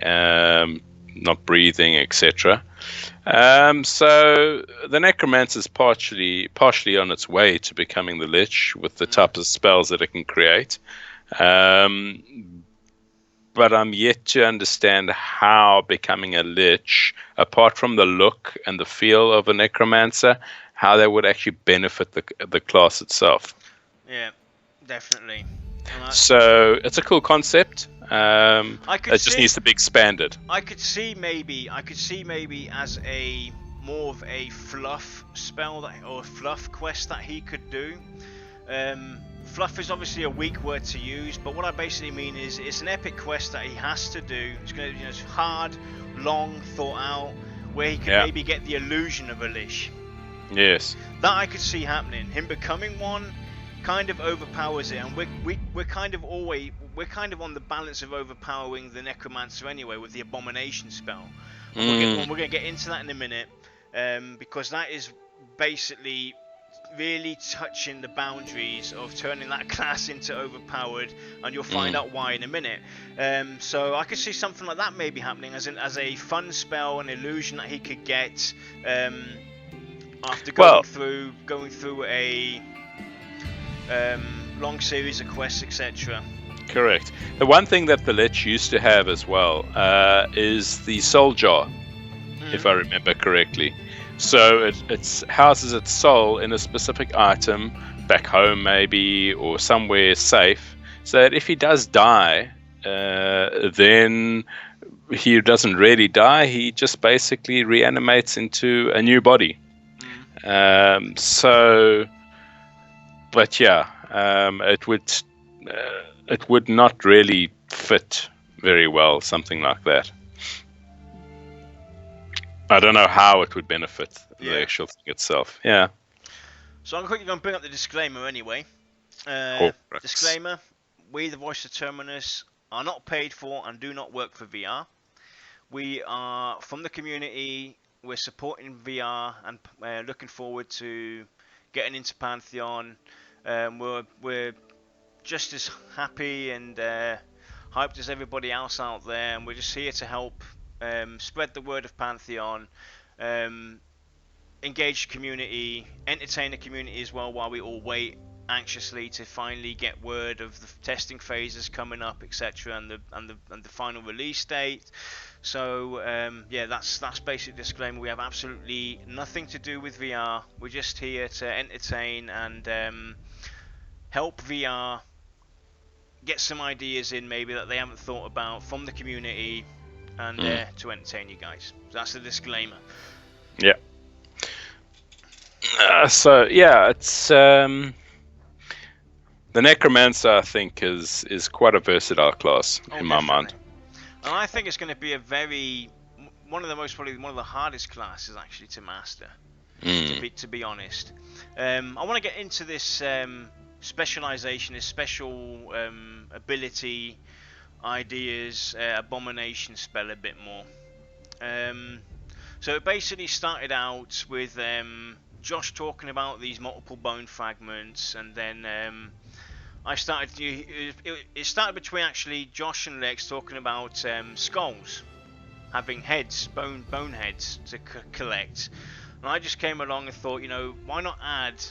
B: not breathing, etc. So the Necromancer is partially on its way to becoming the Lich with the type of spells that it can create. But I'm yet to understand how becoming a Lich, apart from the look and the feel of a Necromancer, how that would actually benefit the class itself.
A: Yeah, definitely.
B: So it's a cool concept. It just needs to be expanded.
A: I could see maybe as a more of a fluff spell or a fluff quest that he could do. Fluff is obviously a weak word to use, but what I basically mean is it's an epic quest that he has to do. It's going to be hard, long, thought out, where he can maybe get the illusion of a Lich.
B: Yes.
A: That I could see happening. Him becoming one kind of overpowers it, and we're kind of on the balance of overpowering the Necromancer anyway with the Abomination spell. We're going to get into that in a minute, because that is basically really touching the boundaries of turning that class into overpowered, and you'll find out why in a minute. So I could see something like that maybe happening as a fun spell, an illusion that he could get after going through a long series of quests, etc.
B: Correct. The one thing that the Lich used to have as well is the soul jar, if I remember correctly. So it houses its soul in a specific item back home maybe, or somewhere safe, so that if he does die, then he doesn't really die, he just basically reanimates into a new body. But yeah, it would not really fit very well, something like that. I don't know how it would benefit the actual thing itself. Yeah.
A: So I'm quickly going to bring up the disclaimer anyway. Disclaimer: we, the voice of Terminus, are not paid for and do not work for VR. We are from the community. We're supporting VR and looking forward to getting into Pantheon. We're just as happy and hyped as everybody else out there, and we're just here to help spread the word of Pantheon, engage the community, entertain the community as well, while we all wait anxiously to finally get word of the testing phases coming up, etc., and the final release date. So yeah, that's basic disclaimer. We have absolutely nothing to do with VR. We're just here to entertain and help VR get some ideas in maybe that they haven't thought about from the community, and to entertain you guys. So that's the disclaimer.
B: Yeah. So yeah, it's the Necromancer, I think, is quite a versatile class in my mind.
A: And I think it's going to be one of the hardest classes actually to master. To be honest, I want to get into this specialization, this special ability ideas, Abomination spell a bit more. So it basically started out with Josh talking about these multiple bone fragments, and then it started between actually Josh and Lex talking about skulls, having heads, bone heads to collect, and I just came along and thought, why not add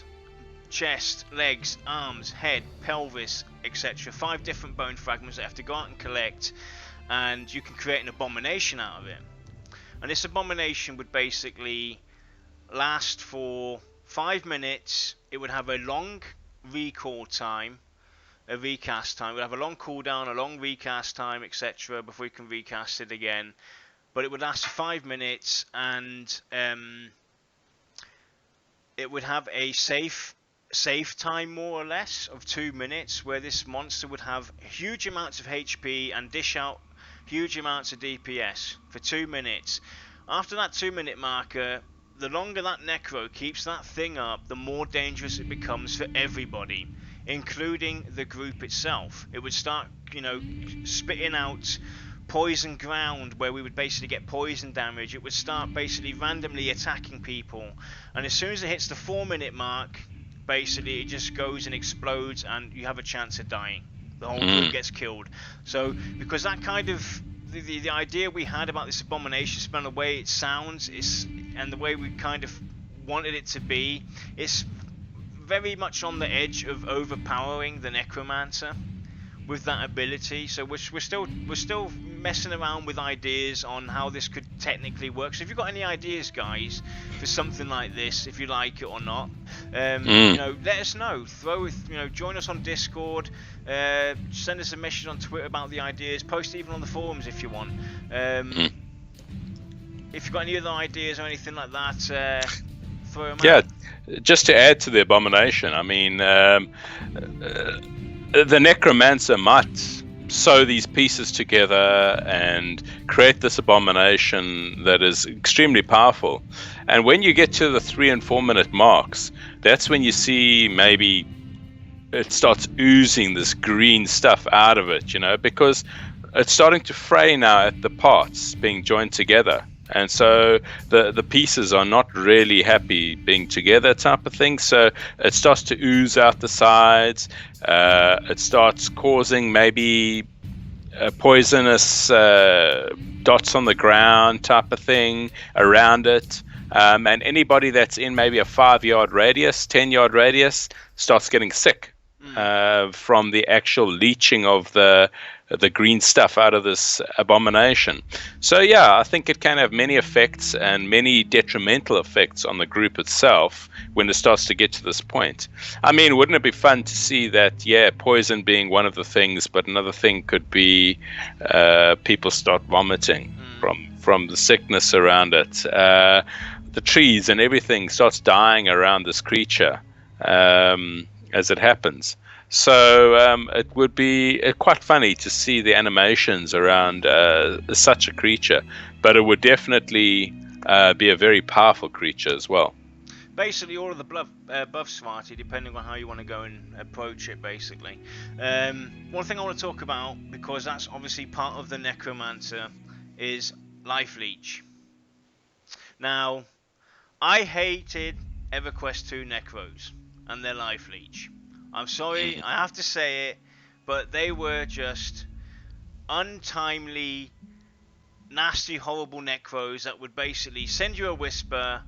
A: chest, legs, arms, head, pelvis, etc. 5 different bone fragments that you have to go out and collect, and you can create an abomination out of it. And this abomination would basically last for 5 minutes. It would have a long recall time, a recast time. It would have a long cooldown, a long recast time, etc. before you can recast it again. But it would last 5 minutes, and it would have a save time more or less of 2 minutes, where this monster would have huge amounts of HP and dish out huge amounts of DPS for 2 minutes. After that 2 minute marker, the longer that Necro keeps that thing up, the more dangerous it becomes for everybody, including the group itself. It would start, spitting out poison ground, where we would basically get poison damage. It would start basically randomly attacking people, and as soon as it hits the 4 minute mark, basically it just goes and explodes, and you have a chance of dying. The whole group gets killed. So because that kind of the idea we had about this Abomination spell, the way it sounds, and the way we kind of wanted it to be, it's very much on the edge of overpowering the Necromancer with that ability. So we're still messing around with ideas on how this could technically work. So if you've got any ideas, guys, for something like this, if you like it or not, you know, let us know. Join us on Discord. Send us a message on Twitter about the ideas. Post it even on the forums if you want. If you've got any other ideas or anything like that, throw them out.
B: Just to add to the Abomination, I mean, the Necromancer might sew these pieces together and create this Abomination that is extremely powerful. And when you get to the 3 and 4 minute marks, that's when you see maybe it starts oozing this green stuff out of it, you know, because it's starting to fray now at the parts being joined together. And so the pieces are not really happy being together type of thing. So it starts to ooze out the sides. It starts causing maybe poisonous dots on the ground type of thing around it. And anybody that's in maybe a 5-yard radius, 10-yard radius, starts getting sick from the actual leaching of the green stuff out of this Abomination. So yeah, I think it can have many effects and many detrimental effects on the group itself when it starts to get to this point. I mean, wouldn't it be fun to see that, poison being one of the things, but another thing could be people start vomiting from the sickness around it. The trees and everything starts dying around this creature as it happens. So it would be quite funny to see the animations around such a creature, but it would definitely be a very powerful creature as well.
A: Basically, all of the buffs, Smarty, depending on how you want to go and approach it, basically. One thing I want to talk about, because that's obviously part of the Necromancer, is life-leech. Now, I hated EverQuest 2 Necros and their life-leech. I'm sorry, I have to say it, but they were just untimely, nasty, horrible Necros that would basically send you a whisper.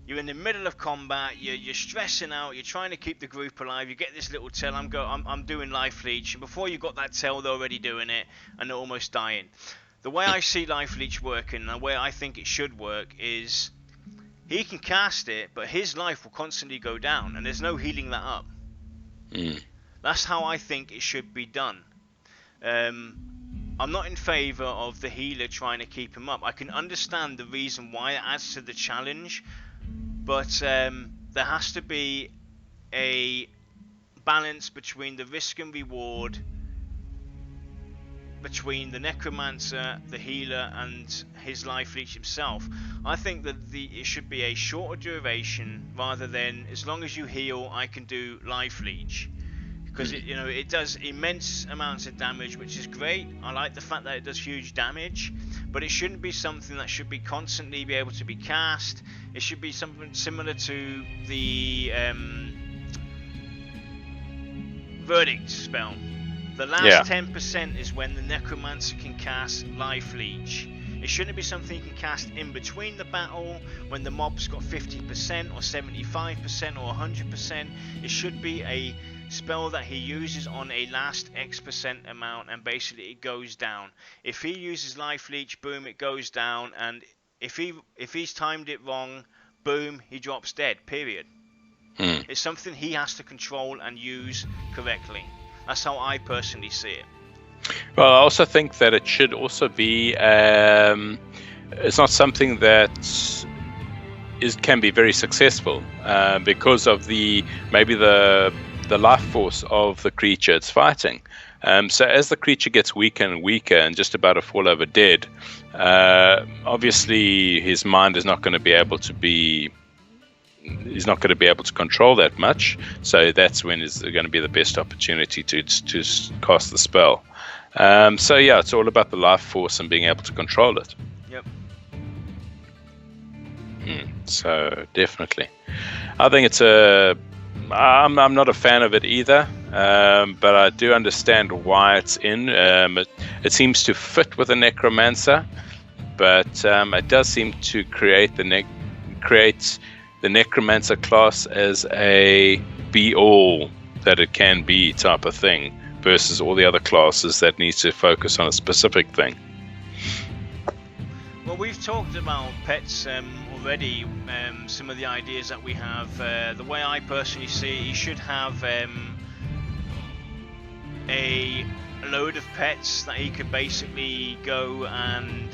A: You're in the middle of combat, you're stressing out, you're trying to keep the group alive, you get this little tell, I'm doing life leech, and before you got that tell, they're already doing it, and they're almost dying. The way I see life leech working, and the way I think it should work, is he can cast it, but his life will constantly go down, and there's no healing that up. That's how I think it should be done. I'm not in favour of the healer trying to keep him up. I can understand the reason why it adds to the challenge, but there has to be a balance between the risk and reward between the Necromancer, the healer, and his life leech himself. I think that it should be a shorter duration rather than, as long as you heal, I can do life leech, because it does immense amounts of damage, which is great. I like the fact that it does huge damage, but it shouldn't be something that should be constantly be able to be cast. It should be something similar to the verdict spell. The last 10% is when the Necromancer can cast life leech. It shouldn't be something you can cast in between the battle when the mob's got 50% or 75% or 100%. It should be a spell that he uses on a last X% amount, and basically it goes down. If he uses life leech, boom, it goes down, and if he's timed it wrong, boom, he drops dead, period. It's something he has to control and use correctly. That's how I personally see it.
B: Well, I also think that it should also be, it's not something that can be very successful because of maybe the life force of the creature it's fighting. So as the creature gets weaker and weaker and just about to fall over dead, obviously his mind is not going to be able to control that much, so that's when is going to be the best opportunity to cast the spell. So yeah, it's all about the life force and being able to control it.
A: Yep.
B: So definitely, I think I'm not a fan of it either. but I do understand why it's in. It seems to fit with a Necromancer, but it does seem to create the Necromancer class as a be-all that it can be type of thing, versus all the other classes that needs to focus on a specific thing.
A: Well, we've talked about pets already, some of the ideas that we have. The way I personally see it, you should have a load of pets that he could basically go and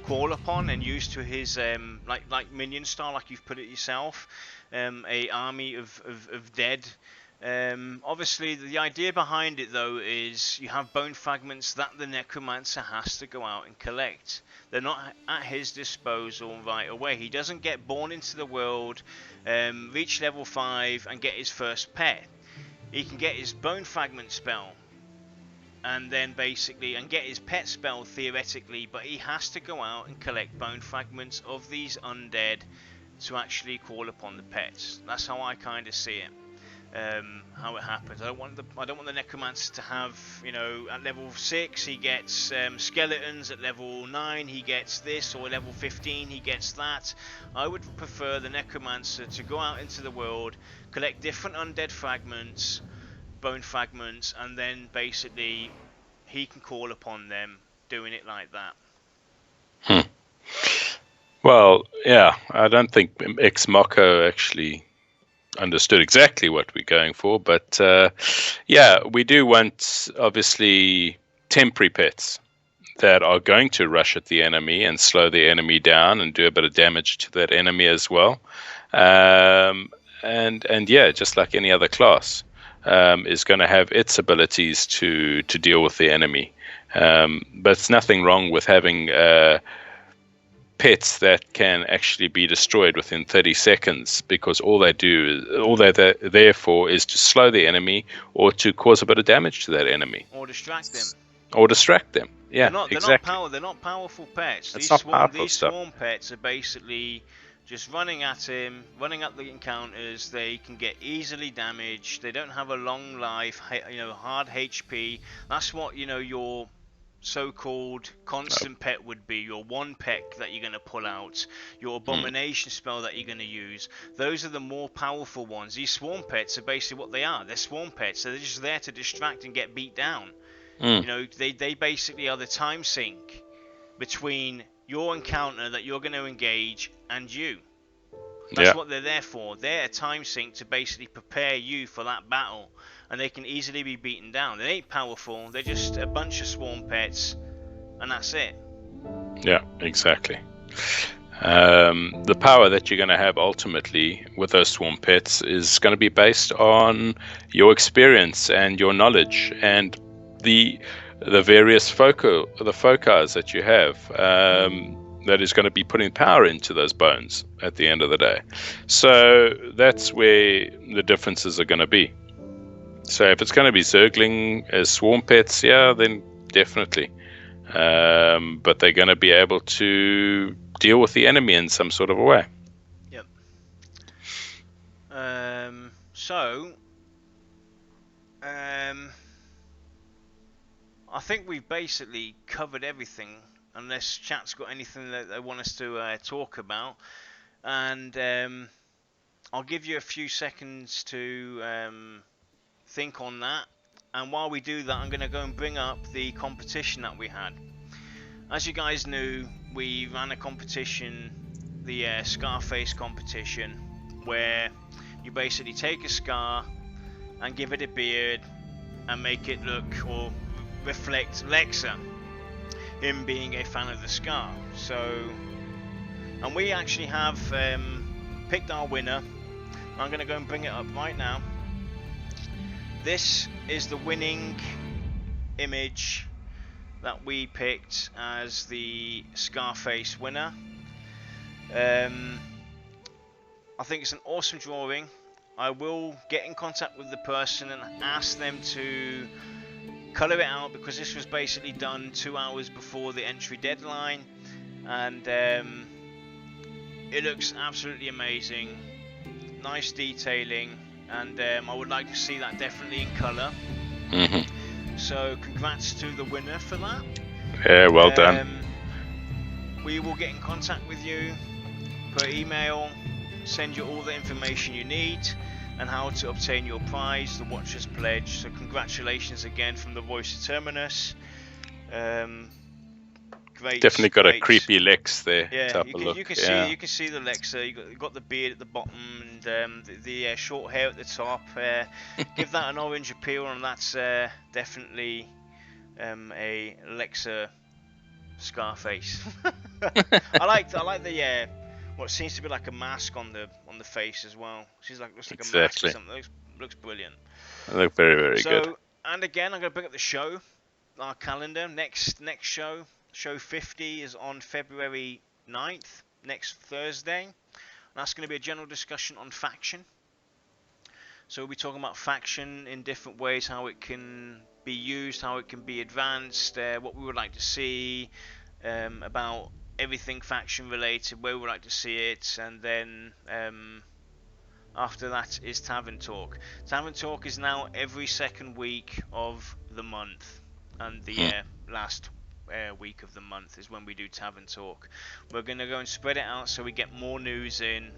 A: call upon and use to his like minion style, like you've put it yourself, a army of dead. Obviously the idea behind it though is you have bone fragments that the Necromancer has to go out and collect. They're not at his disposal right away. He doesn't get born into the world, reach level 5 and get his first pet. He can get his bone fragment spell and then basically get his pet spell theoretically, but he has to go out and collect bone fragments of these undead to actually call upon the pets. That's how I kind of see it. How it happens. I don't want the Necromancer to have, you know, at level 6 he gets skeletons, at level 9 he gets this, or level 15 he gets that. I would prefer the Necromancer to go out into the world, collect different undead fragments, bone fragments, and then basically he can call upon them, doing it like that.
B: Well, yeah, I don't think Ex Machina actually understood exactly what we're going for, but yeah, we do want obviously temporary pets that are going to rush at the enemy and slow the enemy down and do a bit of damage to that enemy as well. And yeah, just like any other class, is going to have its abilities to deal with the enemy. But it's nothing wrong with having pets that can actually be destroyed within 30 seconds, because all they're there for is to slow the enemy or to cause a bit of damage to that enemy.
A: Or distract them.
B: Yeah, exactly.
A: They're not powerful pets.
B: These
A: swarm pets are basically just running at him, running at the encounters. They can get easily damaged. They don't have a long life, you know, hard HP. That's what, you know, your so-called constant pet would be. Your one pet that you're going to pull out, your Abomination spell that you're going to use. Those are the more powerful ones. These swarm pets are basically what they are. They're swarm pets, so they're just there to distract and get beat down. You know, they basically are the time sink between your encounter that you're going to engage and you. That's what they're there for. They're a time sink to basically prepare you for that battle, and they can easily be beaten down. They ain't powerful, they're just a bunch of swarm pets, and that's it.
B: Yeah, exactly. The power that you're going to have ultimately with those swarm pets is going to be based on your experience and your knowledge and the various foci that you have, that is going to be putting power into those bones at the end of the day. So that's where the differences are going to be. So if it's going to be Zergling as swarm pets, yeah, then definitely. But they're going to be able to deal with the enemy in some sort of a way.
A: Yep. I think we've basically covered everything, unless chat's got anything that they want us to talk about. And I'll give you a few seconds to think on that. And while we do that, I'm going to go and bring up the competition that we had. As you guys knew, we ran a competition, the Scarface competition, where you basically take a scar and give it a beard and make it look or reflect Lexa, him being a fan of the scar. So, and we actually have picked our winner. I'm going to go and bring it up right now. This is the winning image that we picked as the Scarface winner. I think it's an awesome drawing. I will get in contact with the person and ask them to colour it out, because this was basically done 2 hours before the entry deadline, and it looks absolutely amazing. Nice detailing. and I would like to see that definitely in colour. So congrats to the winner for that.
B: Yeah, well done.
A: We will get in contact with you per email, send you all the information you need and how to obtain your prize, the Watcher's Pledge. So congratulations again from the voice of Terminus. Great.
B: Definitely got a creepy Lex there.
A: Yeah, you can see the Lexa. You got the beard at the bottom and the short hair at the top. Give that an orange appeal, and that's definitely a Lexa Scarface. I like the what seems to be like a mask on the face as well. Looks like a mask or something. Looks brilliant.
B: They look very, very good.
A: And again, I'm going to bring up the show, our calendar. Next show 50 is on February 9th, next Thursday. That's going to be a general discussion on faction. So we'll be talking about faction in different ways, how it can be used, how it can be advanced, what we would like to see, about everything faction related, where we would like to see it, and then after that is Tavern Talk. Tavern Talk is now every second week of the month, and the last week of the month is when we do Tavern Talk. We're going to go and spread it out so we get more news in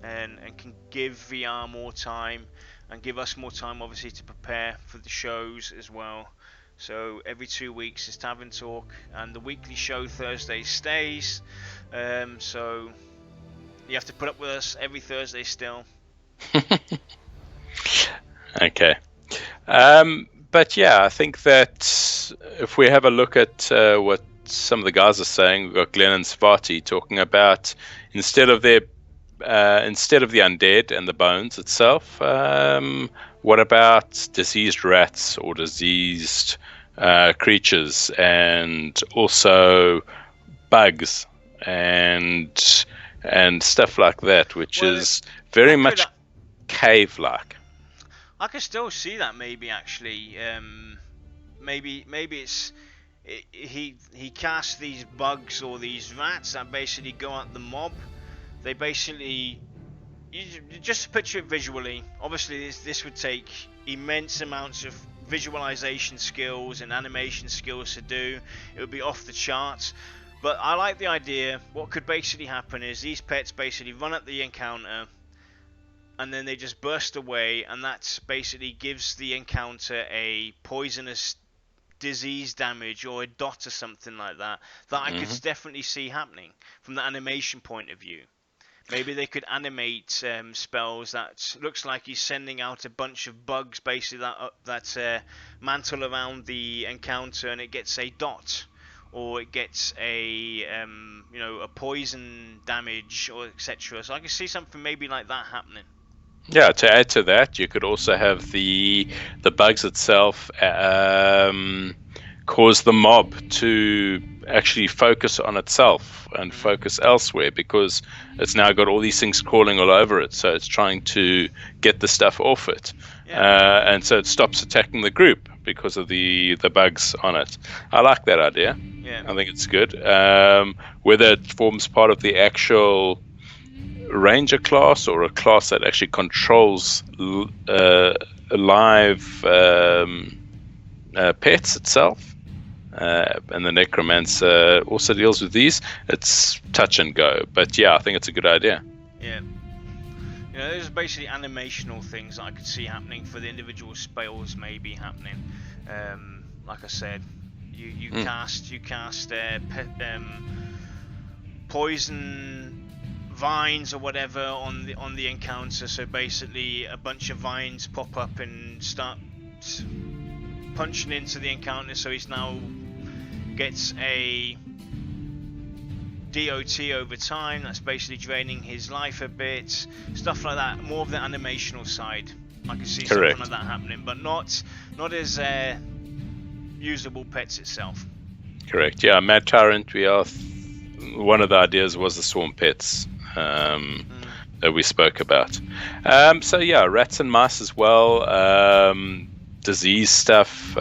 A: and can give VR more time and give us more time obviously to prepare for the shows as well. So every 2 weeks is Tavern Talk, and the weekly show Thursday stays. So you have to put up with us every Thursday still.
B: Okay. But yeah, I think that if we have a look at what some of the guys are saying, we've got Glenn and Svarty talking about instead of the undead and the bones itself, what about diseased rats or diseased creatures, and also bugs and stuff like that, which is very much cave-like.
A: I can still see that maybe actually. Maybe it's he casts these bugs or these rats that basically go at the mob. They basically, just picture it visually. Obviously, this would take immense amounts of visualization skills and animation skills to do. It would be off the charts. But I like the idea. What could basically happen is these pets basically run at the encounter, and then they just burst away, and that basically gives the encounter a poisonous disease damage or a dot or something like that I could definitely see happening from the animation point of view. Maybe they could animate spells that looks like he's sending out a bunch of bugs basically that mantle around the encounter, and it gets a dot, or it gets a a poison damage, or etc. So I can see something maybe like that happening.
B: Yeah, to add to that, you could also have the bugs itself cause the mob to actually focus on itself and focus elsewhere, because it's now got all these things crawling all over it, so it's trying to get the stuff off it. And so it stops attacking the group because of the bugs on it. I like that idea. I think it's good. Whether it forms part of the actual ranger class or a class that actually controls live pets itself, and the Necromancer also deals with these, it's touch and go. But yeah, I think it's a good idea.
A: There's basically animational things that I could see happening for the individual spells maybe happening. Like I said, you cast poison vines or whatever on the encounter, so basically a bunch of vines pop up and start punching into the encounter, so he's now gets a DOT over time. That's basically draining his life a bit, stuff like that. More of the animational side, I can see something like that happening, but not as usable pets itself.
B: Correct. Yeah, Mad Tyrant, one of the ideas was the swarm pets that we spoke about. So yeah, rats and mice as well. Disease stuff,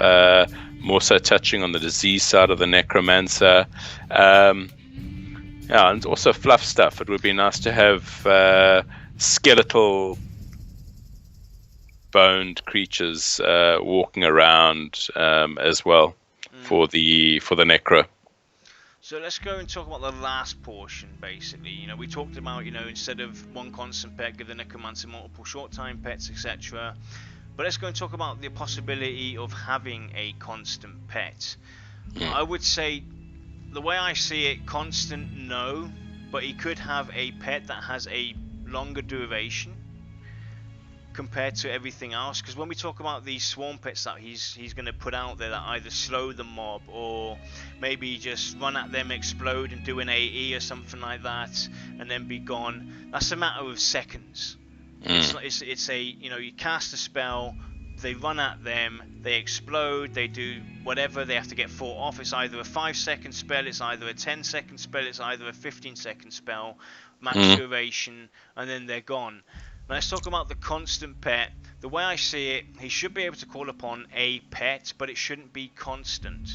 B: more so touching on the disease side of the Necromancer. And also fluff stuff. It would be nice to have skeletal boned creatures walking around as well for the Necro.
A: So let's go and talk about the last portion, basically. You know, we talked about, you know, instead of one constant pet, give the Necromancer multiple short-time pets, etc. But let's go and talk about the possibility of having a constant pet. I would say, the way I see it, constant, no. But he could have a pet that has a longer duration compared to everything else, because when we talk about these swarm pets that he's going to put out there that either slow the mob or maybe just run at them, explode and do an AE or something like that and then be gone, that's a matter of seconds. It's a, you know, you cast a spell, they run at them, they explode, they do whatever, they have to get fought off. It's either a 5-second spell, it's either a 10-second spell, it's either a 15-second spell, max duration, and then they're gone. Now let's talk about the constant pet. The way I see it, he should be able to call upon a pet, but it shouldn't be constant.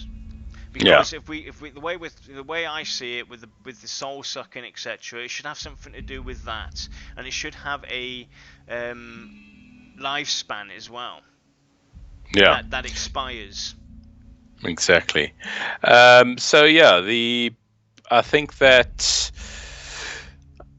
A: Because if we the way I see it with the soul sucking, etc., it should have something to do with that, and it should have a lifespan as well.
B: Yeah,
A: that expires.
B: Exactly. So yeah, I think that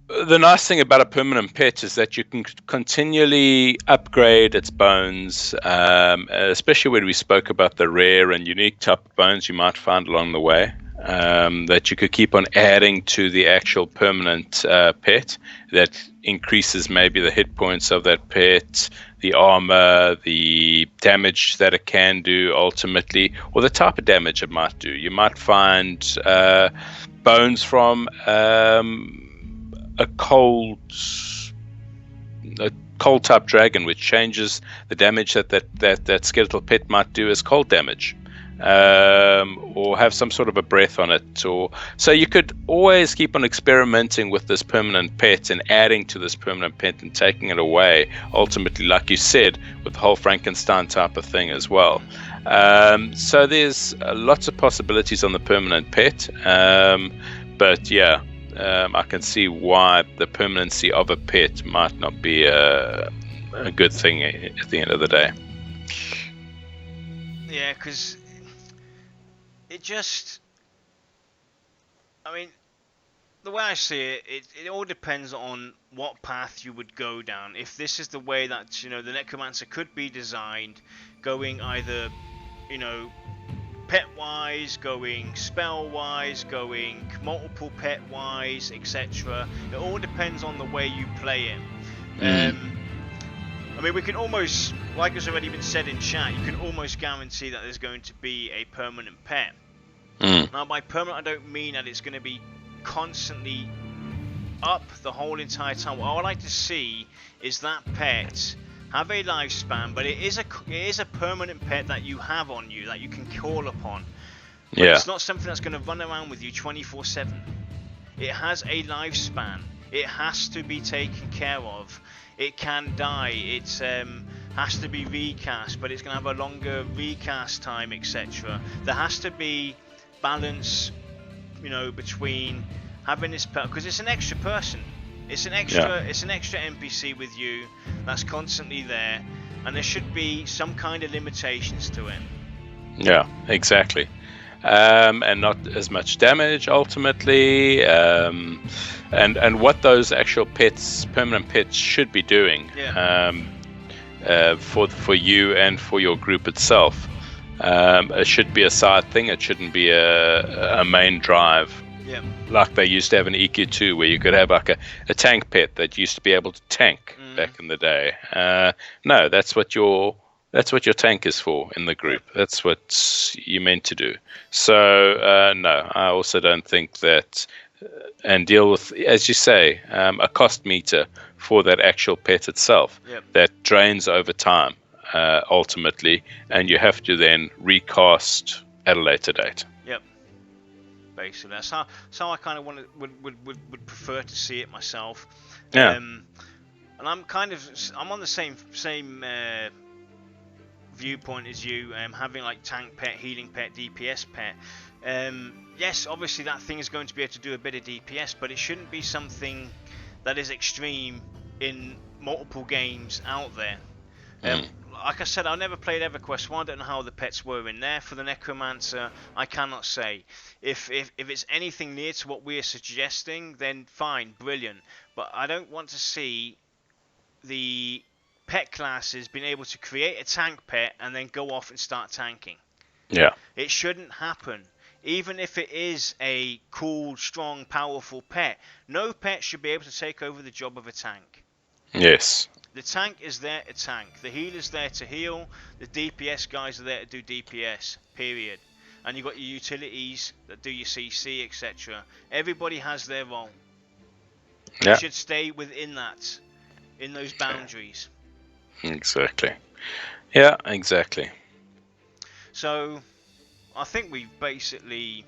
B: the nice thing about a permanent pet is that you can continually upgrade its bones, especially when we spoke about the rare and unique type of bones you might find along the way, that you could keep on adding to the actual permanent pet that increases maybe the hit points of that pet, the armor, the damage that it can do ultimately, or the type of damage it might do. You might find bones from a cold type dragon, which changes the damage that skeletal pet might do as cold damage, or have some sort of a breath on it, or so you could always keep on experimenting with this permanent pet and adding to this permanent pet and taking it away ultimately, like you said, with the whole Frankenstein type of thing as well. So there's lots of possibilities on the permanent pet, but yeah, I can see why the permanency of a pet might not be a good thing at the end of the day.
A: Yeah, because it just, I mean, the way I see it, it all depends on what path you would go down. If this is the way that, you know, the Necromancer could be designed, going either, you know, pet-wise, going spell-wise, going multiple pet-wise, etc. It all depends on the way you play it. I mean, we can almost, like has already been said in chat, you can almost guarantee that there's going to be a permanent pet. Now, by permanent, I don't mean that it's going to be constantly up the whole entire time. What I would like to see is that pet have a lifespan, but it is a permanent pet that you have on you that you can call upon. But it's not something that's going to run around with you 24/7. It has a lifespan. It has to be taken care of. It can die. It has to be recast, but it's going to have a longer recast time, etc. There has to be balance, you know, between having this pet, because it's an extra person. It's an extra NPC with you that's constantly there, and there should be some kind of limitations to it.
B: Yeah, exactly. And not as much damage ultimately, and what those actual permanent pets should be doing for you and for your group itself. It should be a side thing. It shouldn't be a main drive.
A: Yeah.
B: Like they used to have in EQ2, where you could have like a tank pet that used to be able to tank back in the day. No, that's what your tank is for in the group. That's what you're meant to do. So no, I also don't think that, and deal with, as you say, a cost meter for that actual pet itself that drains over time ultimately, and you have to then recast at a later date.
A: Yep. Basically, that's how I kind of would prefer to see it myself.
B: Yeah.
A: And I'm on the same viewpoint as you, having like tank pet, healing pet, DPS pet. Yes, obviously that thing is going to be able to do a bit of DPS, but it shouldn't be something that is extreme in multiple games out there. Like I said, I never played EverQuest 1. I don't know how the pets were in there. For the Necromancer, I cannot say. If it's anything near to what we're suggesting, then fine, brilliant. But I don't want to see the pet classes being able to create a tank pet and then go off and start tanking.
B: Yeah.
A: It shouldn't happen. Even if it is a cool, strong, powerful pet, no pet should be able to take over the job of a tank.
B: Yes.
A: The tank is there to tank. The healer's there to heal. The DPS guys are there to do DPS, period. And you've got your utilities that do your CC, etc. Everybody has their role.
B: Yeah.
A: You should stay within that, in those boundaries.
B: Exactly. Yeah, exactly.
A: So, I think we've basically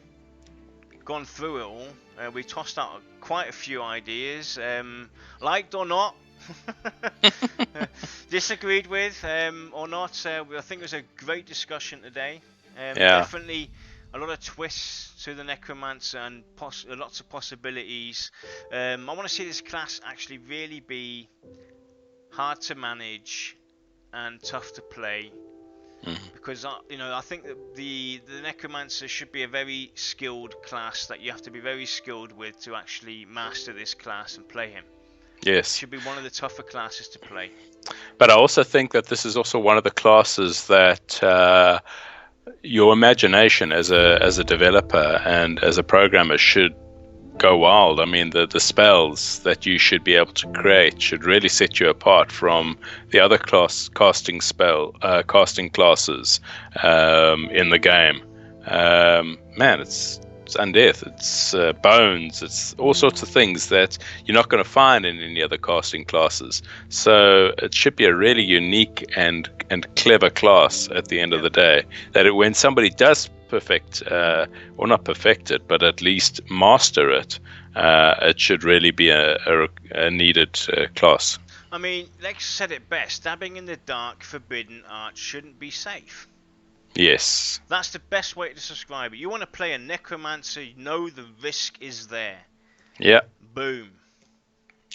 A: gone through it all. We tossed out quite a few ideas, liked or not, disagreed with or not. I think it was a great discussion today. Definitely a lot of twists to the Necromancer and lots of possibilities. I want to see this class actually really be hard to manage and tough to play. Because I think that the Necromancer should be a very skilled class that you have to be very skilled with to actually master this class and play him.
B: Yes.
A: It should be one of the tougher classes to play.
B: But I also think that this is also one of the classes that your imagination as a developer and as a programmer should go wild. I mean, the spells that you should be able to create should really set you apart from the other casting classes in the game. Man, it's undeath, it's bones, it's all sorts of things that you're not going to find in any other casting classes. So it should be a really unique and clever class at the end of the day. That when somebody does perfect, or not perfect it, but at least master it, it should really be a needed class.
A: I mean, Lex said it best. Stabbing in the dark, forbidden art shouldn't be safe.
B: Yes.
A: That's the best way to describe it. You want to play a Necromancer, you know the risk is there.
B: Yeah.
A: Boom.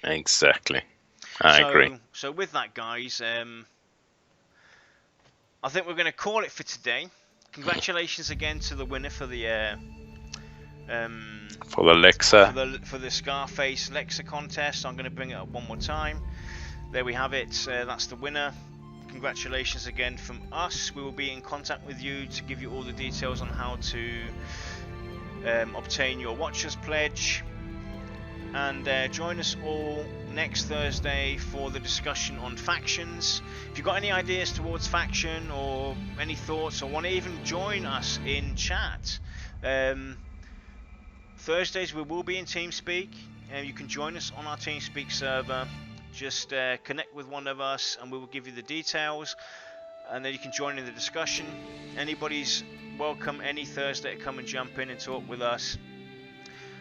B: Exactly. I agree.
A: So with that, guys, I think we're going to call it for today. Congratulations again to the winner for the
B: Lexa.
A: For the Scarface Lexa contest. I'm going to bring it up one more time. There we have it. That's the winner. Congratulations again from us. We will be in contact with you to give you all the details on how to obtain your Watcher's Pledge. And join us all next Thursday for the discussion on factions. If you've got any ideas towards faction or any thoughts, or want to even join us in chat, Thursdays we will be in TeamSpeak. You can join us on our TeamSpeak server. Just connect with one of us and we will give you the details, and then you can join in the discussion. Anybody's welcome any Thursday to come and jump in and talk with us.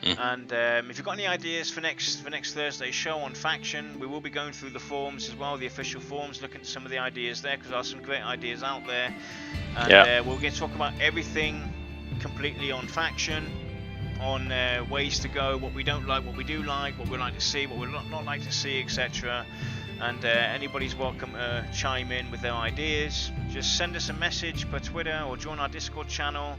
A: And if you've got any ideas for next Thursday's show on faction, we will be going through the forums as well, the official forums, looking at some of the ideas there, because there are some great ideas out there. And we're going to talk about everything completely on faction, on ways to go, what we don't like, what we do like, what we like to see, what we not like to see, etc. And anybody's welcome to chime in with their ideas. Just send us a message per Twitter or join our Discord channel.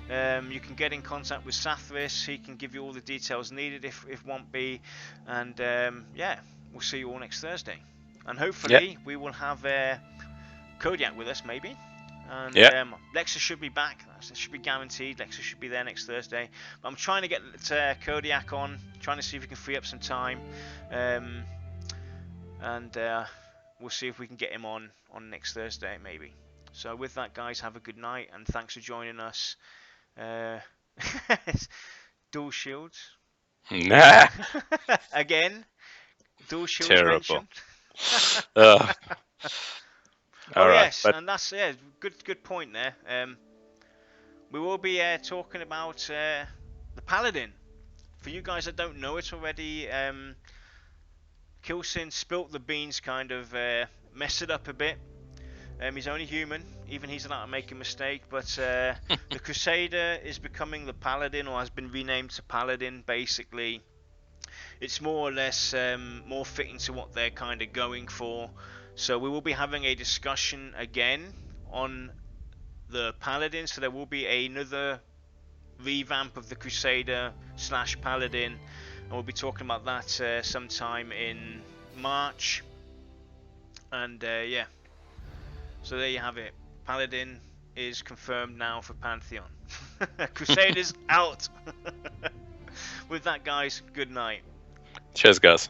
A: You can get in contact with Sathris. He can give you all the details needed if want be. And we'll see you all next Thursday. And hopefully we will have Kodiak with us maybe. And Lexa should be back. That should be guaranteed. Lexa should be there next Thursday. But I'm trying to get Kodiak on, trying to see if we can free up some time. And we'll see if we can get him on next Thursday maybe. So with that, guys, have a good night and thanks for joining us. Dual shields.
B: Nah.
A: Again. Dual shields.
B: Terrible.
A: Oh yes, and that's good point there. We will be talking about the Paladin. For you guys that don't know it already, Kilsin spilt the beans, kind of messed it up a bit. He's only human, even he's allowed to make a mistake, but the Crusader is becoming the Paladin, or has been renamed to Paladin basically. It's more or less more fitting to what they're kind of going for. So we will be having a discussion again on the Paladin. So there will be another revamp of the Crusader / Paladin, and we'll be talking about that sometime in March. And yeah, so there you have it. Paladin is confirmed now for Pantheon. Crusaders out. With that, guys, good night.
B: Cheers, guys.